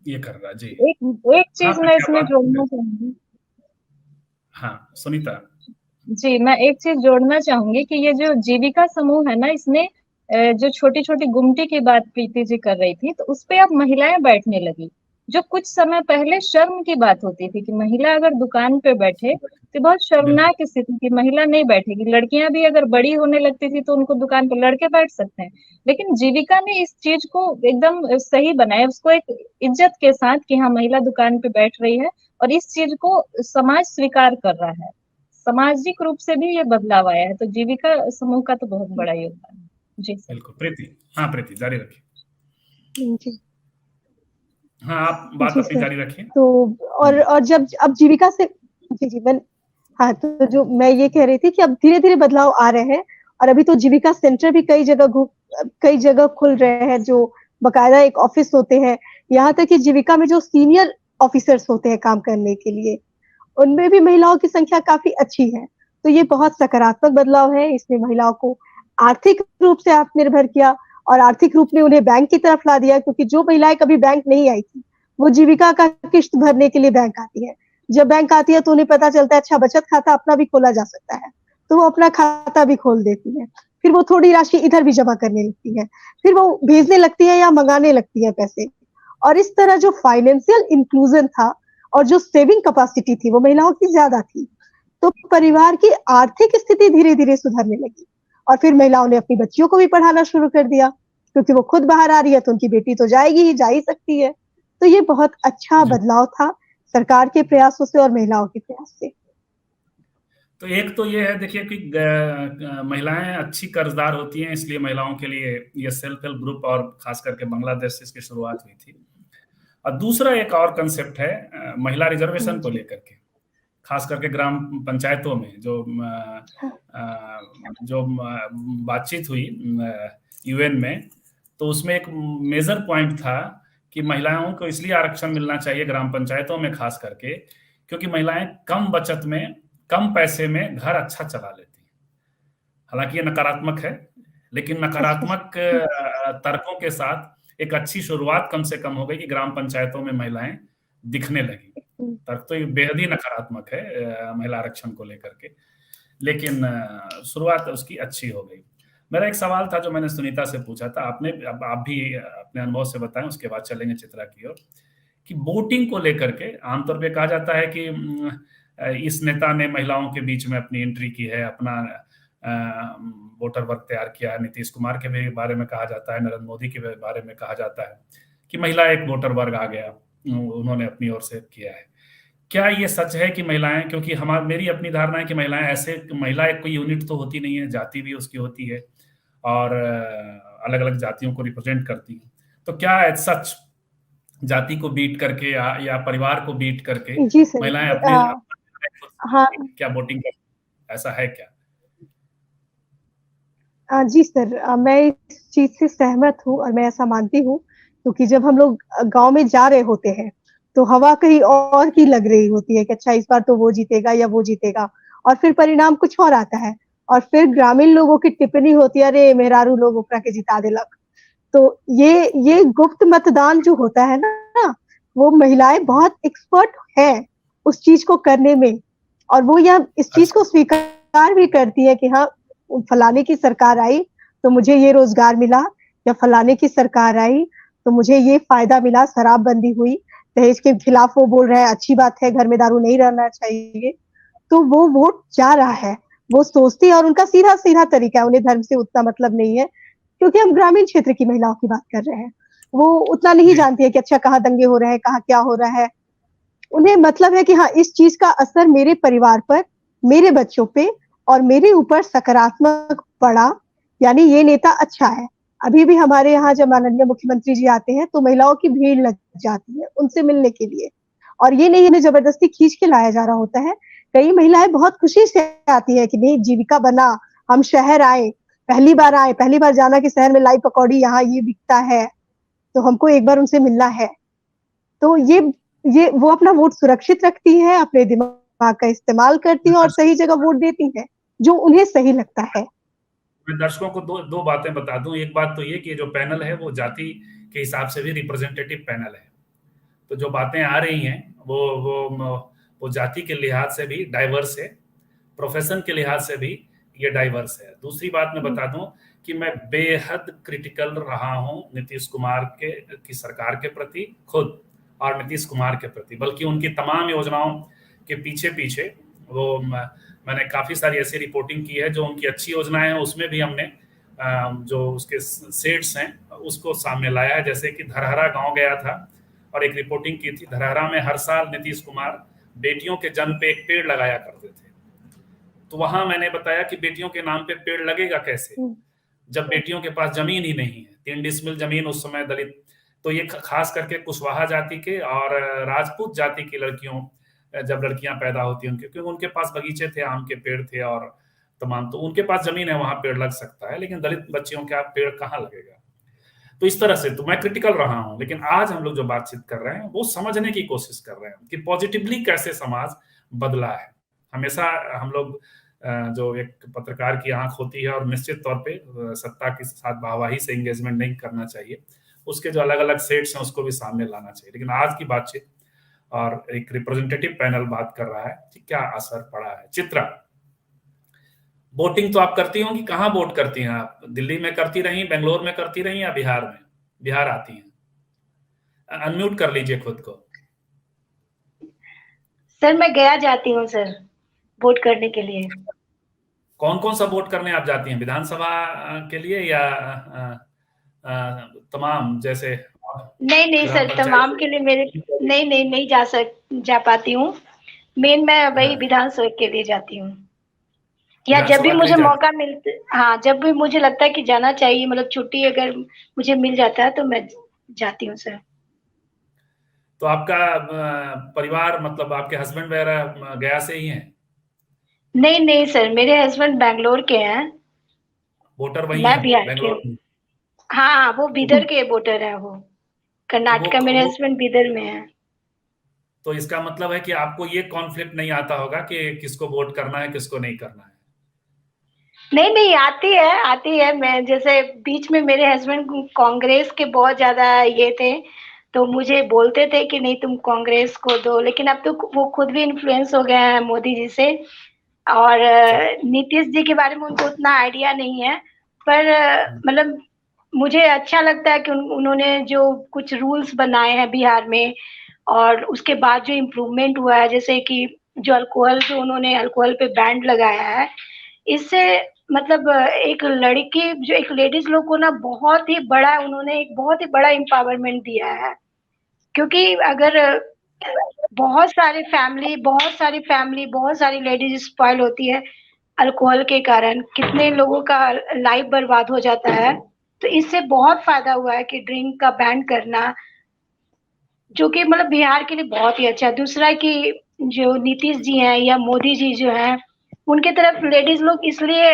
ये कर रहा जी। एक हाँ चीज मैं क्या इसमें बात जोड़ना है? चाहूंगी। हाँ सुनीता, जी, मैं एक चीज जोड़ना चाहूंगी कि ये जो जीविका समूह है ना, इसमें जो छोटी छोटी गुमटी की बात प्रीति जी कर रही थी, तो उस पे अब महिलाएं बैठने लगी। जो कुछ समय पहले शर्म की बात होती थी कि महिला अगर दुकान पे बैठे तो बहुत शर्मनाक स्थिति की, महिला नहीं बैठेगी। लड़कियां भी अगर बड़ी होने लगती थी तो उनको दुकान पर, लड़के बैठ सकते हैं, लेकिन जीविका ने इस चीज को एकदम सही बनाया, उसको एक इज्जत के साथ कि हाँ महिला दुकान पे बैठ रही है, और इस चीज को समाज स्वीकार कर रहा है। सामाजिक रूप से भी ये बदलाव आया है, तो जीविका समूह का तो बहुत बड़ा योगदान है। जी सर। बिल्कुल प्रीति, हाँ प्रीति जारी रखिए। जी हाँ आप बात जी अपनी सर, जारी रखिए। तो और जब अब जीविका से जी मैं हाँ, तो जो मैं ये कह रही थी कि अब धीरे धीरे बदलाव आ रहे हैं, और अभी तो जीविका सेंटर भी कई जगह खुल रहे हैं, जो बकायदा एक ऑफिस होते हैं। यहाँ तक कि जीविका में जो सीनियर ऑफिसर्स होते हैं काम करने के लिए, उनमें भी महिलाओं की संख्या काफी अच्छी है। तो ये बहुत सकारात्मक बदलाव है। इसने महिलाओं को आर्थिक रूप से आत्मनिर्भर किया, और आर्थिक रूप में उन्हें बैंक की तरफ ला दिया, क्योंकि जो महिलाएं कभी बैंक नहीं आई थी, वो जीविका का किश्त भरने के लिए बैंक आती है। जब बैंक आती है तो उन्हें पता चलता है अच्छा बचत खाता अपना भी खोला जा सकता है, तो वो अपना खाता भी खोल देती है। फिर वो थोड़ी राशि इधर भी जमा करने लगती है, फिर वो भेजने लगती है या मंगाने लगती है पैसे। और इस तरह जो फाइनेंशियल इंक्लूजन था और जो सेविंग कैपेसिटी थी, वो महिलाओं की ज्यादा थी। तो परिवार की आर्थिक स्थिति धीरे धीरे सुधरने लगी, और फिर महिलाओं ने अपनी बच्चियों को भी पढ़ाना शुरू कर दिया, क्योंकि वो खुद बाहर आ रही है तो उनकी बेटी तो जाएगी ही, जा ही सकती है। तो ये बहुत अच्छा बदलाव था सरकार के प्रयासों से और महिलाओं के प्रयास से। तो एक तो ये है देखिए कि महिलाएं अच्छी कर्जदार होती हैं, इसलिए महिलाओं के लिए ये सेल्फ हेल्प ग्रुप और खास करके बांग्लादेश से इसकी शुरुआत हुई थी। और दूसरा एक और कंसेप्ट है महिला रिजर्वेशन को लेकर के, खास करके ग्राम पंचायतों में जो बातचीत हुई यूएन में, तो उसमें एक मेजर पॉइंट था कि महिलाओं को इसलिए आरक्षण मिलना चाहिए ग्राम पंचायतों में खास करके, क्योंकि महिलाएं कम बचत में, कम पैसे में घर अच्छा चला लेती हैं। हालांकि ये नकारात्मक है, लेकिन नकारात्मक तर्कों के साथ एक अच्छी शुरुआत कम से कम हो गई कि ग्राम पंचायतों में महिलाएं दिखने लगी। तर्क तो ये बेहद ही नकारात्मक है महिला आरक्षण को लेकर के, लेकिन शुरुआत उसकी अच्छी हो गई। मेरा एक सवाल था जो मैंने सुनीता से पूछा था, आपने आप भी अपने अनुभव से बताएं, उसके बाद चलेंगे चित्रा की ओर, कि वोटिंग को लेकर के आमतौर पे कहा जाता है कि इस नेता ने महिलाओं के बीच में अपनी एंट्री की है, अपना वोटर वर्ग तैयार किया है। नीतीश कुमार के भी बारे में कहा जाता है, नरेंद्र मोदी के बारे में कहा जाता है कि महिला एक वोटर वर्ग आ गया, उन्होंने अपनी ओर से किया है। क्या ये सच है कि महिलाएं, क्योंकि मेरी अपनी धारणा है कि महिलाएं महिला एक कोई यूनिट तो होती नहीं है, जाति भी उसकी होती है और अलग अलग जातियों को रिप्रेजेंट करती है। तो क्या सच जाति को बीट करके या परिवार को बीट करके महिलाएं अपने क्या वोटिंग कर, ऐसा है क्या? जी सर, मैं इस चीज से सहमत हूँ और मैं ऐसा मानती हूँ, क्योंकि जब हम लोग गांव में जा रहे होते हैं तो हवा कहीं और की लग रही होती है कि अच्छा इस बार तो वो जीतेगा या वो जीतेगा, और फिर परिणाम कुछ और आता है, और फिर ग्रामीण लोगों की टिप्पणी होती है अरे मेहरारू लोग ओकरा के जिता देलक। तो ये गुप्त मतदान जो होता है ना, वो महिलाएं बहुत एक्सपर्ट है उस चीज को करने में, और वो यह इस चीज को स्वीकार भी करती है कि हाँ फलाने की सरकार आई तो मुझे ये रोजगार मिला, या फलाने की सरकार आई तो मुझे ये फायदा मिला, शराबबंदी हुई, दहेज के खिलाफ वो बोल रहा है अच्छी बात है, घर में दारू नहीं रहना चाहिए। तो वो वोट जा रहा है, वो सोचती है, और उनका सीधा सीधा तरीका है, उन्हें धर्म से उतना मतलब नहीं है, क्योंकि हम ग्रामीण क्षेत्र की महिलाओं की बात कर रहे हैं। वो उतना नहीं जानती है कि अच्छा कहाँ दंगे हो रहे हैं, कहाँ क्या हो रहा है। उन्हें मतलब है कि हाँ इस चीज का असर मेरे परिवार पर मेरे बच्चों पे और मेरे ऊपर सकारात्मक पड़ा, यानी ये नेता अच्छा है। अभी भी हमारे यहाँ जब माननीय मुख्यमंत्री जी आते हैं तो महिलाओं की भीड़ लग जाती है उनसे मिलने के लिए, और ये नहीं इन्हें जबरदस्ती खींच के लाया जा रहा होता है। कई महिलाएं बहुत खुशी से आती है कि नहीं जीविका बना, हम शहर आए, पहली बार जाना कि शहर में लाई पकौड़ी यहाँ ये बिकता है, तो हमको एक बार उनसे मिलना है। तो ये वो अपना वोट सुरक्षित रखती है, अपने दिमाग का इस्तेमाल करती है और सही जगह वोट देती है जो उन्हें सही लगता है। मैं दर्शकों को दो बातें बता दूं। एक बात तो ये कि जो पैनल है वो जाति के हिसाब से भी रिप्रेजेंटेटिव पैनल है, तो जो बातें आ रही हैं वो जाति के लिहाज से भी डाइवर्स है, प्रोफेशन के लिहाज से भी ये डाइवर्स है। दूसरी बात मैं बता दूं कि मैं बेहद क्रिटिकल रहा हूं नीतीश कुमार की सरकार के प्रति खुद, और नीतीश कुमार के प्रति, बल्कि उनकी तमाम योजनाओं के पीछे वो मैंने काफी सारी ऐसी रिपोर्टिंग की है जो उनकी अच्छी योजनाएं हैं उसमें भी हमने जो उसके सेट्स हैं उसको सामने लाया है। जैसे कि धरहरा गांव गया था और एक रिपोर्टिंग की थी। धरहरा में हर साल नीतीश कुमार बेटियों के जन्म पे एक पेड़ लगाया करते थे, तो वहां मैंने बताया कि बेटियों के नाम पे पेड़ लगेगा कैसे जब बेटियों के पास जमीन ही नहीं है। 3 डिसमिल जमीन उस समय दलित, तो ये खास करके कुशवाहा जाति के और राजपूत जाति की लड़कियों, जब लड़कियां पैदा होती हैं क्योंकि उनके पास बगीचे थे, आम के पेड़ थे और तमाम, तो उनके पास जमीन है, वहां पेड़ लग सकता है, लेकिन दलित बच्चियों का पेड़ कहाँ लगेगा। तो इस तरह से तो मैं क्रिटिकल रहा हूं, लेकिन आज हम लोग जो बातचीत कर रहे हैं वो समझने की कोशिश कर रहे हैं कि पॉजिटिवली कैसे समाज बदला है। हमेशा हम लोग जो एक पत्रकार की आंख होती है, और निश्चित तौर पे सत्ता के साथ वाहवाही से एंगेजमेंट नहीं करना चाहिए, उसके जो अलग अलग सेट्स हैं उसको भी सामने लाना चाहिए। लेकिन आज की बातचीत और एक रिप्रेजेंटेटिव पैनल बात कर रहा है कि क्या असर पड़ा है। चित्रा, वोटिंग तो आप करती होंगी, कहाँ वोट करती हैं आप? दिल्ली में करती रही, बेंगलोर में करती रही, या बिहार में? बिहार आती हैं? अनम्यूट कर लीजिए खुद को। सर मैं गया जाती हूँ सर वोट करने के लिए। कौन कौन सा वोट करने आप जाती हैं? विधानसभा के लिए या तमाम जैसे? नहीं सर, तमाम के लिए मेरे नहीं जा पाती हूँ। मेन मैं वही विधानसभा के लिए जाती हूँ, या जब भी मुझे मौका मिलता, हाँ जब भी मुझे लगता है कि जाना चाहिए, मतलब छुट्टी अगर मुझे मिल जाता है तो मैं जाती हूँ सर। तो आपका परिवार, मतलब आपके हस्बैंड वगैरह गया से ही हैं? नहीं सर, मेरे हस्बैंड बैंगलोर के हैं। वोटर वही मैं हैं बिहार के। बेंगलोर? हाँ वो बीदर के वोटर है, वो कर्नाटका, मेरे हस्बैंड बीदर में है। तो इसका मतलब है कि आपको ये कॉन्फ्लिक्ट नहीं आता होगा कि किसको वोट करना है किसको नहीं करना है? नहीं आती है। मैं जैसे बीच में मेरे हस्बैंड कांग्रेस के बहुत ज्यादा ये थे, तो मुझे बोलते थे कि नहीं तुम कांग्रेस को दो, लेकिन अब तो वो खुद भी इन्फ्लुएंस हो गए हैं मोदी जी से, और नीतीश जी के बारे में उनको उतना आइडिया नहीं है। पर मतलब मुझे अच्छा लगता है कि उन्होंने जो कुछ रूल्स बनाए हैं बिहार में, और उसके बाद जो इम्प्रूवमेंट हुआ है, जैसे कि जो उन्होंने अल्कोहल पे बैन लगाया है, इससे मतलब एक लड़की, जो एक लेडीज लोग को ना बहुत ही बड़ा, उन्होंने एक बहुत ही बड़ा एम्पावरमेंट दिया है। क्योंकि अगर बहुत सारी लेडीज स्पॉइल होती है अल्कोहल के कारण, कितने लोगों का लाइफ बर्बाद हो जाता है। तो इससे बहुत फायदा हुआ है कि ड्रिंक का बैन करना, जो कि मतलब बिहार के लिए बहुत ही अच्छा है। दूसरा कि जो नीतीश जी हैं या मोदी जी जो हैं, उनके तरफ लेडीज लोग इसलिए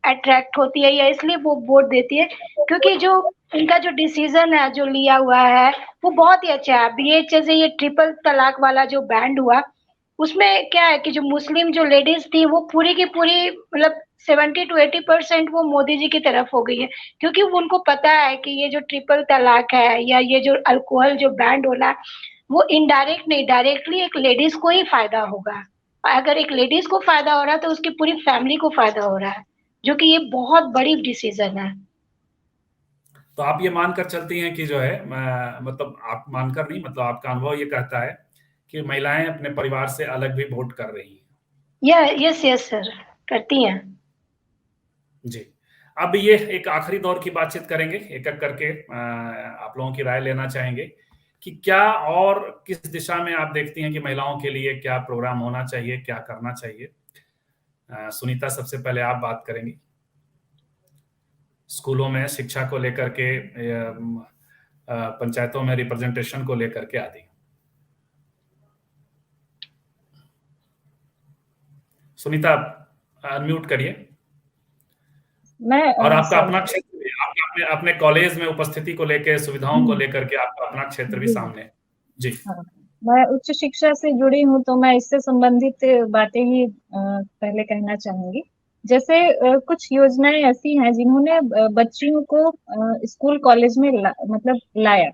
अट्रैक्ट होती है या इसलिए वो वोट देती है क्योंकि जो उनका जो डिसीजन है जो लिया हुआ है वो बहुत ही अच्छा है। अभी ये जैसे ये ट्रिपल तलाक वाला जो बैंड हुआ, उसमें क्या है कि जो मुस्लिम जो लेडीज थी वो पूरी की पूरी मतलब 70 to 80% वो मोदी जी की तरफ हो गई है, क्योंकि उनको पता है कि ये जो ट्रिपल तलाक है या ये जो अल्कोहल जो बैंड होना, वो इनडायरेक्ट नहीं डायरेक्टली एक लेडीज को ही फायदा होगा। अगर एक लेडीज को फायदा हो रहा है तो उसकी पूरी फैमिली को फायदा हो रहा है, जो कि ये बहुत बड़ी डिसीजन है। तो आप ये मानकर चलती हैं कि जो है, मतलब आप मानकर नहीं, मतलब आपका अनुभव ये कहता है कि महिलाएं अपने परिवार से अलग भी वोट कर रही हैं? यस सर, करती हैं। जी। अब ये एक आखिरी दौर की बातचीत करेंगे, एक एक करके आप लोगों की राय लेना चाहेंगे कि क्या और किस दिशा में आप देखती हैं कि महिलाओं के लिए क्या प्रोग्राम होना चाहिए, क्या करना चाहिए। सुनीता, सबसे पहले आप बात करेंगी स्कूलों में शिक्षा को लेकर के, पंचायतों में रिप्रेजेंटेशन को लेकर के आदि। सुनीता, अनम्यूट करिए। और आपका अपना क्षेत्र भी, आपने अपने कॉलेज में उपस्थिति को लेकर, सुविधाओं को लेकर के आपका अपना क्षेत्र भी सामने। जी हाँ, मैं उच्च शिक्षा से जुड़ी हूँ, तो मैं इससे संबंधित बातें ही पहले कहना चाहूंगी। जैसे कुछ योजनाएं ऐसी हैं जिन्होंने बच्चियों को स्कूल कॉलेज में मतलब लाया,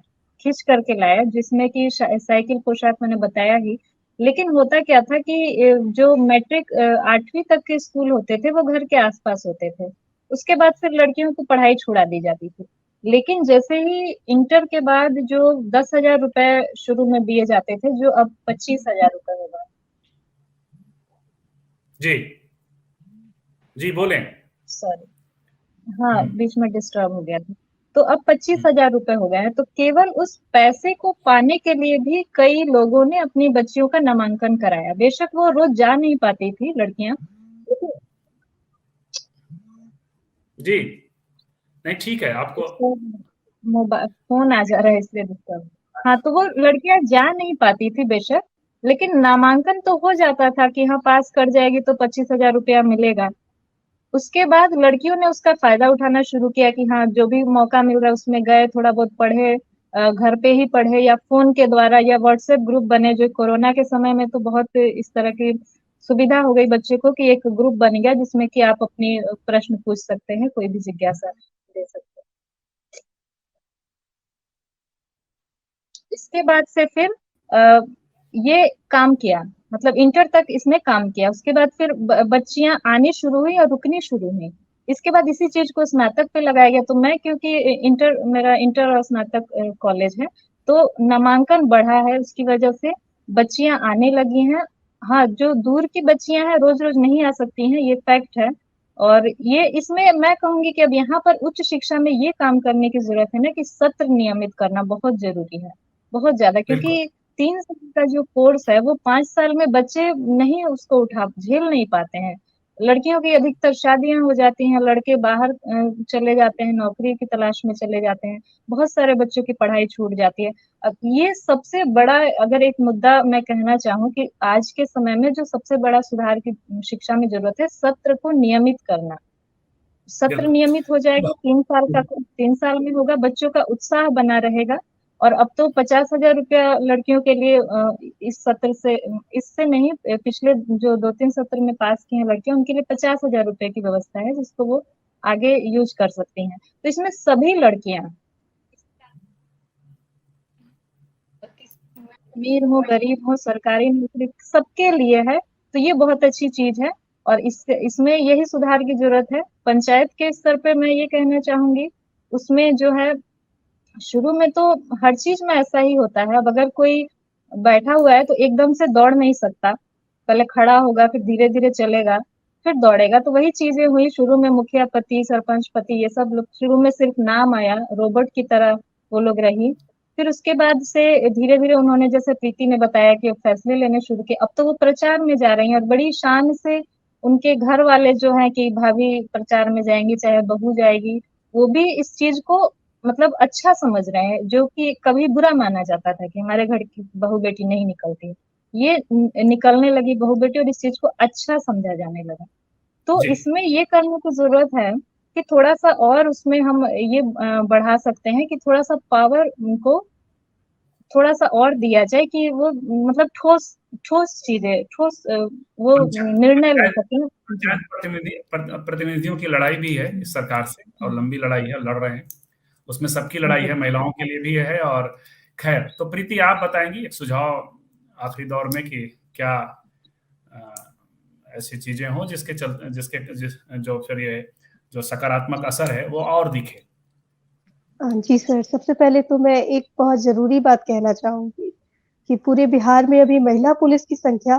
खींच करके लाया, जिसमें कि साइकिल पोशाक मैंने बताया ही। लेकिन होता क्या था कि जो मैट्रिक 8वीं तक के स्कूल होते थे वो घर के आसपास होते थे, उसके बाद फिर लड़कियों को पढ़ाई छुड़ा दी जाती थी। लेकिन जैसे ही इंटर के बाद जो 10,000 रुपए शुरू में दिए जाते थे, जो अब 25,000 रुपए हो गए। जी जी बोलें। सॉरी, हाँ, बीच में डिस्टर्ब हो गया था। तो अब 25,000 रुपए हो गए हैं, तो केवल उस पैसे को पाने के लिए भी कई लोगों ने अपनी बच्चियों का नामांकन कराया। बेशक वो रोज जा नहीं पाती थी लड़कियां, जी नहीं, ठीक है। आपको मोबाइल फोन आ जा रहा है इसलिए डिस्टर्ब। हाँ, तो वो लड़कियां जा नहीं पाती थी बेशक, लेकिन नामांकन तो हो जाता था कि हाँ पास कर जाएगी तो 25,000 रुपया मिलेगा। उसके बाद लड़कियों ने उसका फायदा उठाना शुरू किया कि हाँ जो भी मौका मिल रहा है उसमें गए, थोड़ा बहुत पढ़े, घर पे ही पढ़े या फोन के द्वारा या व्हाट्सएप ग्रुप बने। जो कोरोना के समय में तो बहुत इस तरह की सुविधा हो गई बच्चे को कि एक ग्रुप बन गया जिसमें कि आप अपनी प्रश्न पूछ सकते हैं, कोई भी जिज्ञासा दे सकते हैं। इसके बाद से फिर ये काम किया, मतलब इंटर तक इसने काम किया। उसके बाद फिर बच्चियां आनी शुरू हुई और रुकनी शुरू हुई। इसके बाद इसी चीज को स्नातक पे लगाया गया। तो मैं, क्योंकि मेरा इंटर और स्नातक कॉलेज है, तो नामांकन बढ़ा है, उसकी वजह से बच्चियां आने लगी हैं। हाँ, जो दूर की बच्चियां हैं रोज रोज नहीं आ सकती हैं, ये फैक्ट है। और ये इसमें मैं कहूंगी कि अब यहाँ पर उच्च शिक्षा में ये काम करने की जरूरत है ना कि सत्र नियमित करना बहुत जरूरी है, बहुत ज्यादा। बिल्कुल क्योंकि 3 साल का जो कोर्स है वो 5 साल में बच्चे नहीं उसको झेल नहीं पाते हैं। लड़कियों की अधिकतर शादियां हो जाती हैं, लड़के बाहर चले जाते हैं, नौकरी की तलाश में चले जाते हैं, बहुत सारे बच्चों की पढ़ाई छूट जाती है। अब ये सबसे बड़ा, अगर एक मुद्दा मैं कहना चाहूँ कि आज के समय में जो सबसे बड़ा सुधार की शिक्षा में जरूरत है, सत्र को नियमित करना। सत्र बिल्कुल। नियमित हो जाएगा, 3 साल का 3 साल में होगा, बच्चों का उत्साह बना रहेगा। और अब तो 50,000 रुपया लड़कियों के लिए इस सत्र से, इससे नहीं, पिछले जो 2-3 सत्र में पास की हैं लड़कियां, उनके लिए 50,000 रुपए की व्यवस्था है जिसको वो आगे यूज कर सकती हैं। तो इसमें सभी लड़कियां, अमीर हो, गरीब हो, सरकारी नौकरी, सबके लिए है। तो ये बहुत अच्छी चीज है और इसमें यही सुधार की जरूरत है। पंचायत के स्तर पे मैं ये कहना चाहूंगी, उसमें जो है शुरू में तो हर चीज में ऐसा ही होता है। अब अगर कोई बैठा हुआ है तो एकदम से दौड़ नहीं सकता, पहले खड़ा होगा, फिर धीरे धीरे चलेगा, फिर दौड़ेगा। तो वही चीजें हुई शुरू में। मुखिया पति, सरपंच पति, ये सब लोग शुरू में सिर्फ नाम आया, रोबोट की तरह वो लोग रही। फिर उसके बाद से धीरे धीरे उन्होंने, जैसे प्रीति ने बताया, कि फैसले लेने शुरू किए। अब तो वो प्रचार में जा रही हैं और बड़ी शान से उनके घर वाले जो हैं कि भाभी प्रचार में जाएंगी, चाहे बहू जाएगी, वो भी इस चीज को मतलब अच्छा समझ रहे हैं। जो कि कभी बुरा माना जाता था कि हमारे घर की बहू बेटी नहीं निकलती, ये निकलने लगी बहू बेटी और इस चीज को अच्छा समझा जाने लगा। तो जी इसमें ये करने की जरूरत है कि थोड़ा सा और उसमें हम ये बढ़ा सकते हैं कि थोड़ा सा पावर उनको थोड़ा सा और दिया जाए कि वो मतलब ठोस ठोस चीजें, ठोस वो निर्णय ले पंचायत सकें। जी, पंचायत प्रतिनिधियों की लड़ाई भी है इस सरकार से, और लंबी लड़ाई है, लड़ रहे हैं। उसमें सबकी लड़ाई है, महिलाओं के लिए भी है। और खैर, तो प्रीति, आप बताएंगी एक सुझाव आखिरी दौर में कि क्या ऐसी चीजें हों जिसके चलते, जो फिर ये जो सकारात्मक असर है वो और दिखे। जी सर, सबसे पहले तो मैं एक बहुत ज़रूरी बात कहना चाहूँगी कि पूरे बिहार में अभी महिला पुलिस की संख्या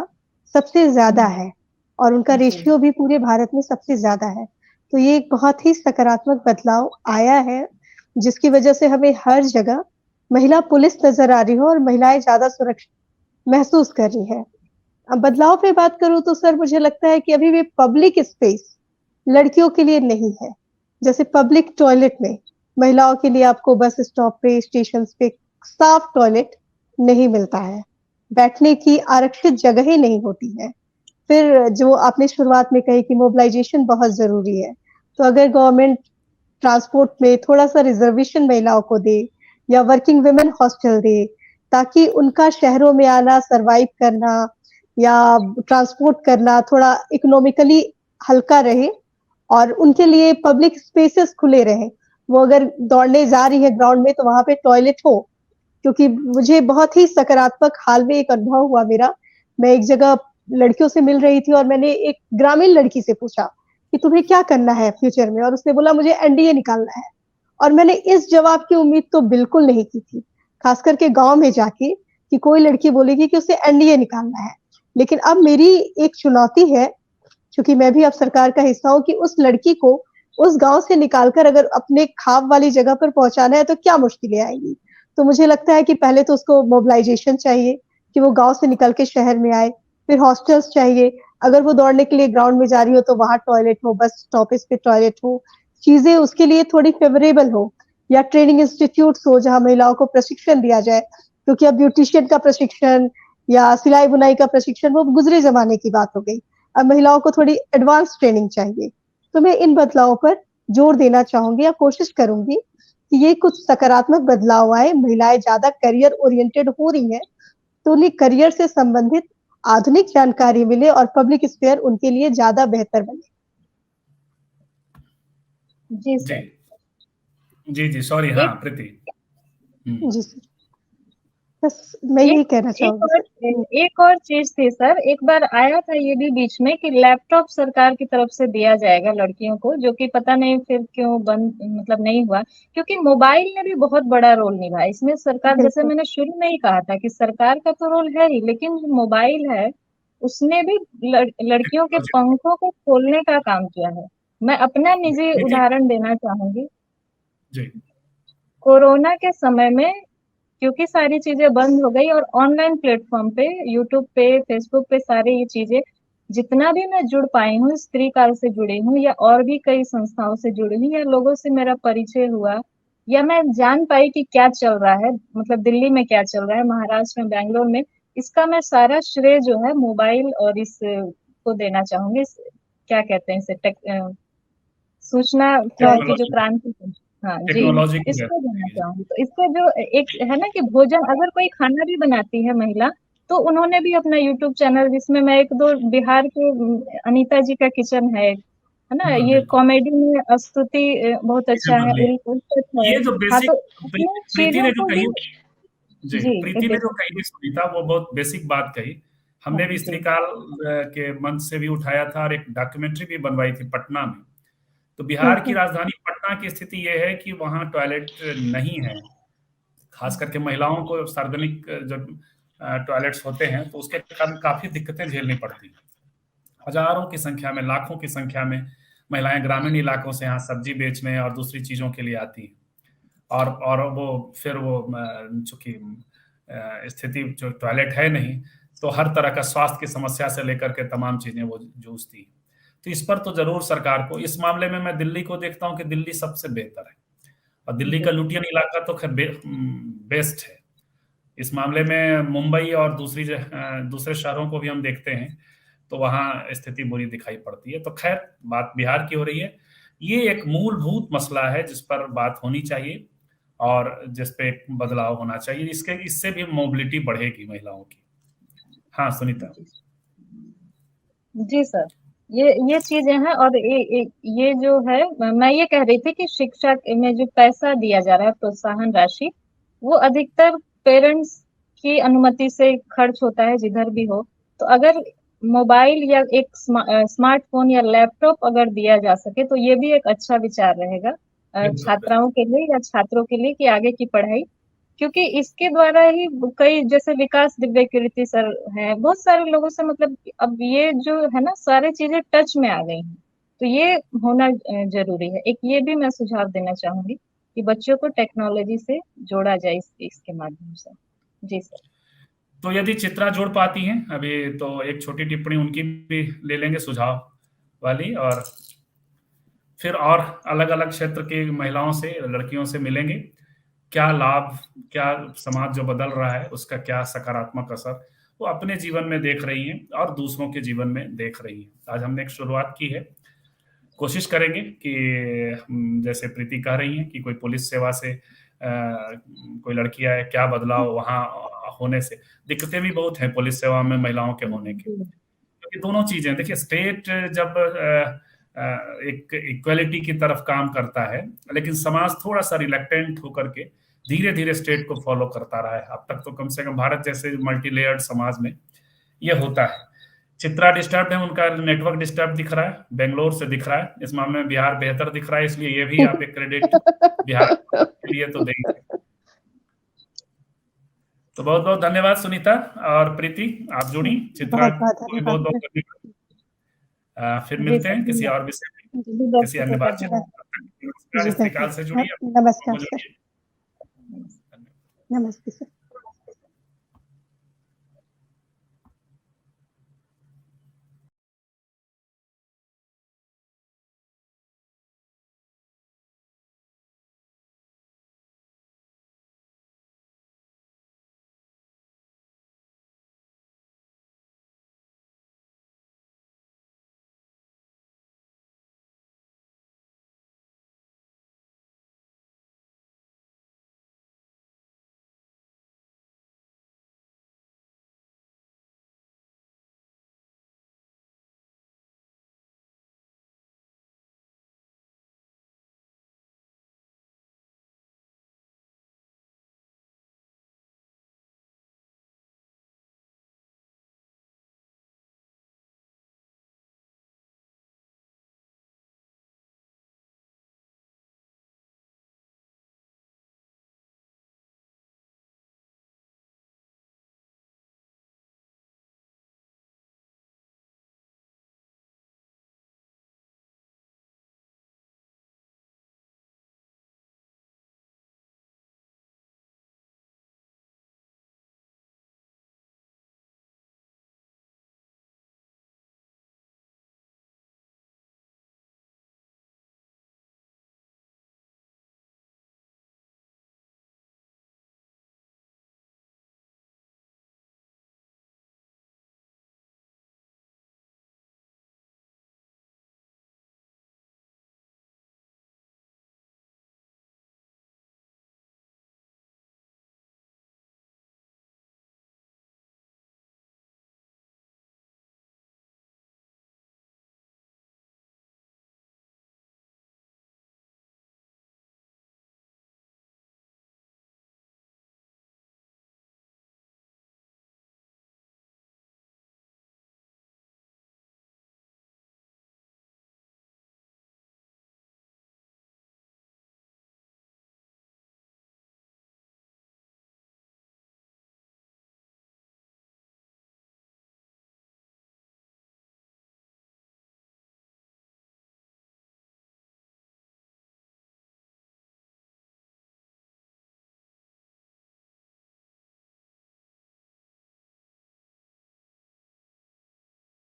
सबसे ज़्यादा है और उनका रेशियो भी पूरे भारत में सबसे ज़्यादा है। तो ये एक बहुत ही सकारात्मक बदलाव आया है, जिसकी वजह से हमें हर जगह महिला पुलिस नज़र आ रही है और महिलाएं ज़्यादा सुरक्षित महसूस कर रही हैं। अब बदलाव पे बात करूं तो सर मुझे लगता है कि अभी भी पब्लिक स्पेस लड़कियों के लिए नहीं है। जैसे पब्लिक टॉयलेट में महिलाओं के लिए आपको बस स्टॉप पे, स्टेशन पे साफ टॉयलेट नहीं मिलता है, बैठने की आरक्षित जगहें नहीं होती है। फिर जो आपने शुरुआत में कही कि मोबिलाइजेशन बहुत जरूरी है, तो अगर गवर्नमेंट ट्रांसपोर्ट में थोड़ा सा रिजर्वेशन महिलाओं को दे या वर्किंग वुमेन हॉस्टल दे, ताकि उनका शहरों में आना, सरवाइव करना या ट्रांसपोर्ट करना थोड़ा इकोनॉमिकली हल्का रहे और उनके लिए पब्लिक स्पेसेस खुले रहें। वो अगर दौड़ने जा रही है ग्राउंड में तो वहां पे टॉयलेट हो। क्योंकि मुझे बहुत ही सकारात्मक हाल में एक अनुभव हुआ मेरा। मैं एक जगह लड़कियों से मिल रही थी और मैंने एक ग्रामीण लड़की से पूछा कि तुम्हें क्या करना है फ्यूचर में, और उसने बोला मुझे एनडीए निकालना है। और मैंने इस जवाब की उम्मीद तो बिल्कुल नहीं की थी, खास करके गांव में जाके, कि कोई लड़की बोलेगी कि उसे एनडीए निकालना है। लेकिन अब मेरी एक चुनौती है, क्योंकि मैं भी अब सरकार का हिस्सा हूं, कि उस लड़की को उस गांव से निकालकर अगर अपने खाब वाली जगह पर पहुंचाना है तो क्या मुश्किलें आएंगी। तो मुझे लगता है कि पहले तो उसको मोबिलाइजेशन चाहिए कि वो गांव से निकल के शहर में आए। फिर हॉस्टल्स चाहिए, अगर वो दौड़ने के लिए ग्राउंड में जा रही हो तो वहां टॉयलेट हो, बस स्टॉपेज पे टॉयलेट हो, चीजें उसके लिए थोड़ी फेवरेबल हो। या ट्रेनिंग इंस्टीट्यूट हो जहां महिलाओं को प्रशिक्षण दिया जाए, क्योंकि अब ब्यूटिशियन का प्रशिक्षण या सिलाई बुनाई का प्रशिक्षण वो गुजरे जमाने की बात हो गई। अब महिलाओं को थोड़ी एडवांस ट्रेनिंग चाहिए। तो मैं इन बदलावों पर जोर देना चाहूंगी या कोशिश करूंगी कि ये कुछ सकारात्मक बदलाव आए, महिलाएं ज्यादा करियर ओरिएंटेड हो रही हैं तो उन्हें करियर से संबंधित आधुनिक जानकारी मिले और पब्लिक स्फीयर उनके लिए ज्यादा बेहतर बने। जी जी सर। जी जी सॉरी, हाँ एक प्रीति। जी सर, बस मैं यही एक कहना एक चाहूंगी और सर। एक और चीज थी सर, एक बार आया था ये भी बीच में कि लैपटॉप सरकार की तरफ से दिया जाएगा लड़कियों को, जो कि पता नहीं फिर क्यों बंद, मतलब नहीं हुआ। क्योंकि मोबाइल ने भी बहुत बड़ा रोल निभाया इसमें। सरकार, जैसे बिल्कुल मैंने शुरू में ही कहा था कि सरकार का तो रोल है ही, लेकिन जो मोबाइल है उसने भी लड़कियों के टेक्नोलॉजी। पंखों को खोलने का काम किया है। मैं अपना निजी प्रीति। उदाहरण देना चाहूंगी। जी कोरोना के समय में क्योंकि सारी चीजें बंद हो गई और ऑनलाइन प्लेटफॉर्म पे, यूट्यूब पे, फेसबुक पे सारे ये चीजें, जितना भी मैं जुड़ पाई हूँ, स्त्री काल से जुड़ी हूँ या और भी कई संस्थाओं से जुड़ी हूँ, या लोगों से मेरा परिचय हुआ, या मैं जान पाई कि क्या चल रहा है, मतलब दिल्ली में क्या चल रहा है, महाराष्ट्र में, बैंगलोर में, इसका मैं सारा श्रेय जो है मोबाइल और इस को देना चाहूंगी। क्या कहते हैं इसे, सूचना की जो टेक्नोलॉजी। क्रांति थी। हाँ जी, टेक्नोलॉजी की इसको देना वजह चाहूंगी। तो इससे जो एक है ना कि भोजन, अगर कोई खाना भी बनाती है महिला, तो उन्होंने भी अपना यूट्यूब चैनल, जिसमें मैं एक दो बिहार के अनीता जी का किचन है ना, बिल्कुल ये बिल्कुल। कॉमेडी में स्तुति बहुत चीजें अच्छा है, बदली। उल्फत है। ये जो हाँ, बेसिक, तो अपनी प्रीति चीजों ने जो को कही, भी। जी जी, प्रीति ने जो बेसिक। कही सुनीता, वो बहुत बेसिक बात कही। हाँ हमने भी जी। स्त्री काल के मंच से भी उठाया था और एक डॉक्यूमेंट्री भी बनवाई थी पटना में। तो बिहार की राजधानी पटना की स्थिति ये है कि वहाँ टॉयलेट नहीं है। खास करके महिलाओं को सार्वजनिक जो टॉयलेट्स होते हैं तो उसके कारण काफी दिक्कतें झेलनी पड़ती हैं। हजारों की संख्या में, लाखों की संख्या में महिलाएं ग्रामीण इलाकों से यहाँ सब्जी बेचने और दूसरी चीजों के लिए आती हैं। और वो फिर वो चूंकि स्थिति जो टॉयलेट है नहीं, तो हर तरह का स्वास्थ्य की समस्या से लेकर के तमाम चीजें वो जूझती है। तो इस पर तो जरूर सरकार को, इस मामले में मैं दिल्ली को देखता हूँ कि दिल्ली सबसे बेहतर है। और दिल्ली का जी लुटियन इलाका तो खैर बेस्ट है इस मामले में। मुंबई और दूसरे शहरों को भी हम देखते हैं तो वहाँ स्थिति बुरी दिखाई पड़ती है। तो खैर, बात बिहार की हो रही है। ये एक मूलभूत मसला है जिस पर बात होनी चाहिए और जिस पे एक बदलाव होना चाहिए। इससे भी मोबिलिटी बढ़ेगी महिलाओं की। हाँ सुनीता। जी जी सर, ये चीजें हैं। और ये जो है, मैं ये कह रही थी कि शिक्षा में जो पैसा दिया जा रहा है, प्रोत्साहन राशि, वो अधिकतर पेरेंट्स की अनुमति से खर्च होता है, जिधर भी हो। तो अगर मोबाइल या एक स्मार्टफोन या लैपटॉप अगर दिया जा सके, तो ये भी एक अच्छा विचार रहेगा बिल्कुल बिल्कुल। छात्राओं के लिए या छात्रों के लिए, कि आगे की पढ़ाई। क्योंकि इसके द्वारा ही कई, जैसे विकास दिव्य कीर्ति सर हैं, बहुत सारे लोगों से, मतलब अब ये जो है ना, सारी चीजें टच में आ गई हैं। तो ये होना जरूरी है। एक ये भी मैं सुझाव देना चाहूंगी कि बच्चों को टेक्नोलॉजी से जोड़ा जाए इसके माध्यम से। जी सर। तो यदि चित्रा जुड़ पाती हैं अभी, तो एक छोटी टिप्पणी उनकी भी ले लेंगे सुझाव वाली, और फिर और अलग अलग क्षेत्र की महिलाओं से, लड़कियों से मिलेंगे, क्या लाभ, क्या समाज जो बदल रहा है उसका क्या सकारात्मक असर वो अपने जीवन में देख रही हैं और दूसरों के जीवन में देख रही हैं। आज हमने एक शुरुआत की है, कोशिश करेंगे कि जैसे प्रीति कह रही हैं कि कोई पुलिस सेवा से कोई लड़की आए, क्या बदलाव वहाँ होने से। दिक्कतें भी बहुत हैं पुलिस सेवा में महिलाओं के होने के, क्योंकि दोनों चीजें देखिए, स्टेट जब एक इक्वलिटी की तरफ काम करता है, लेकिन समाज थोड़ा सा रिलेक्टेंट होकर के धीरे धीरे स्टेट को फॉलो करता रहा है। अब तक तो कम से कम भारत जैसे मल्टी लेयर्ड समाज में ये होता है। चित्रा डिस्टर्ब है, उनका नेटवर्क डिस्टर्ब दिख रहा है, बेंगलोर से दिख रहा है। इस मामले में बिहार बेहतर दिख रहा है, इसलिए ये भी आप एक क्रेडिट बिहार के लिए तो देंगे। तो बहुत बहुत धन्यवाद सुनीता और प्रीति, आप जुड़ी। चित्रा को भी बहुत बहुत धन्यवाद। फिर मिलते हैं किसी और विषय में, किसी अन्य बातचीत। नमस्कार, इस प्रकार से जुड़िए। नमस्कार, नमस्ते सर।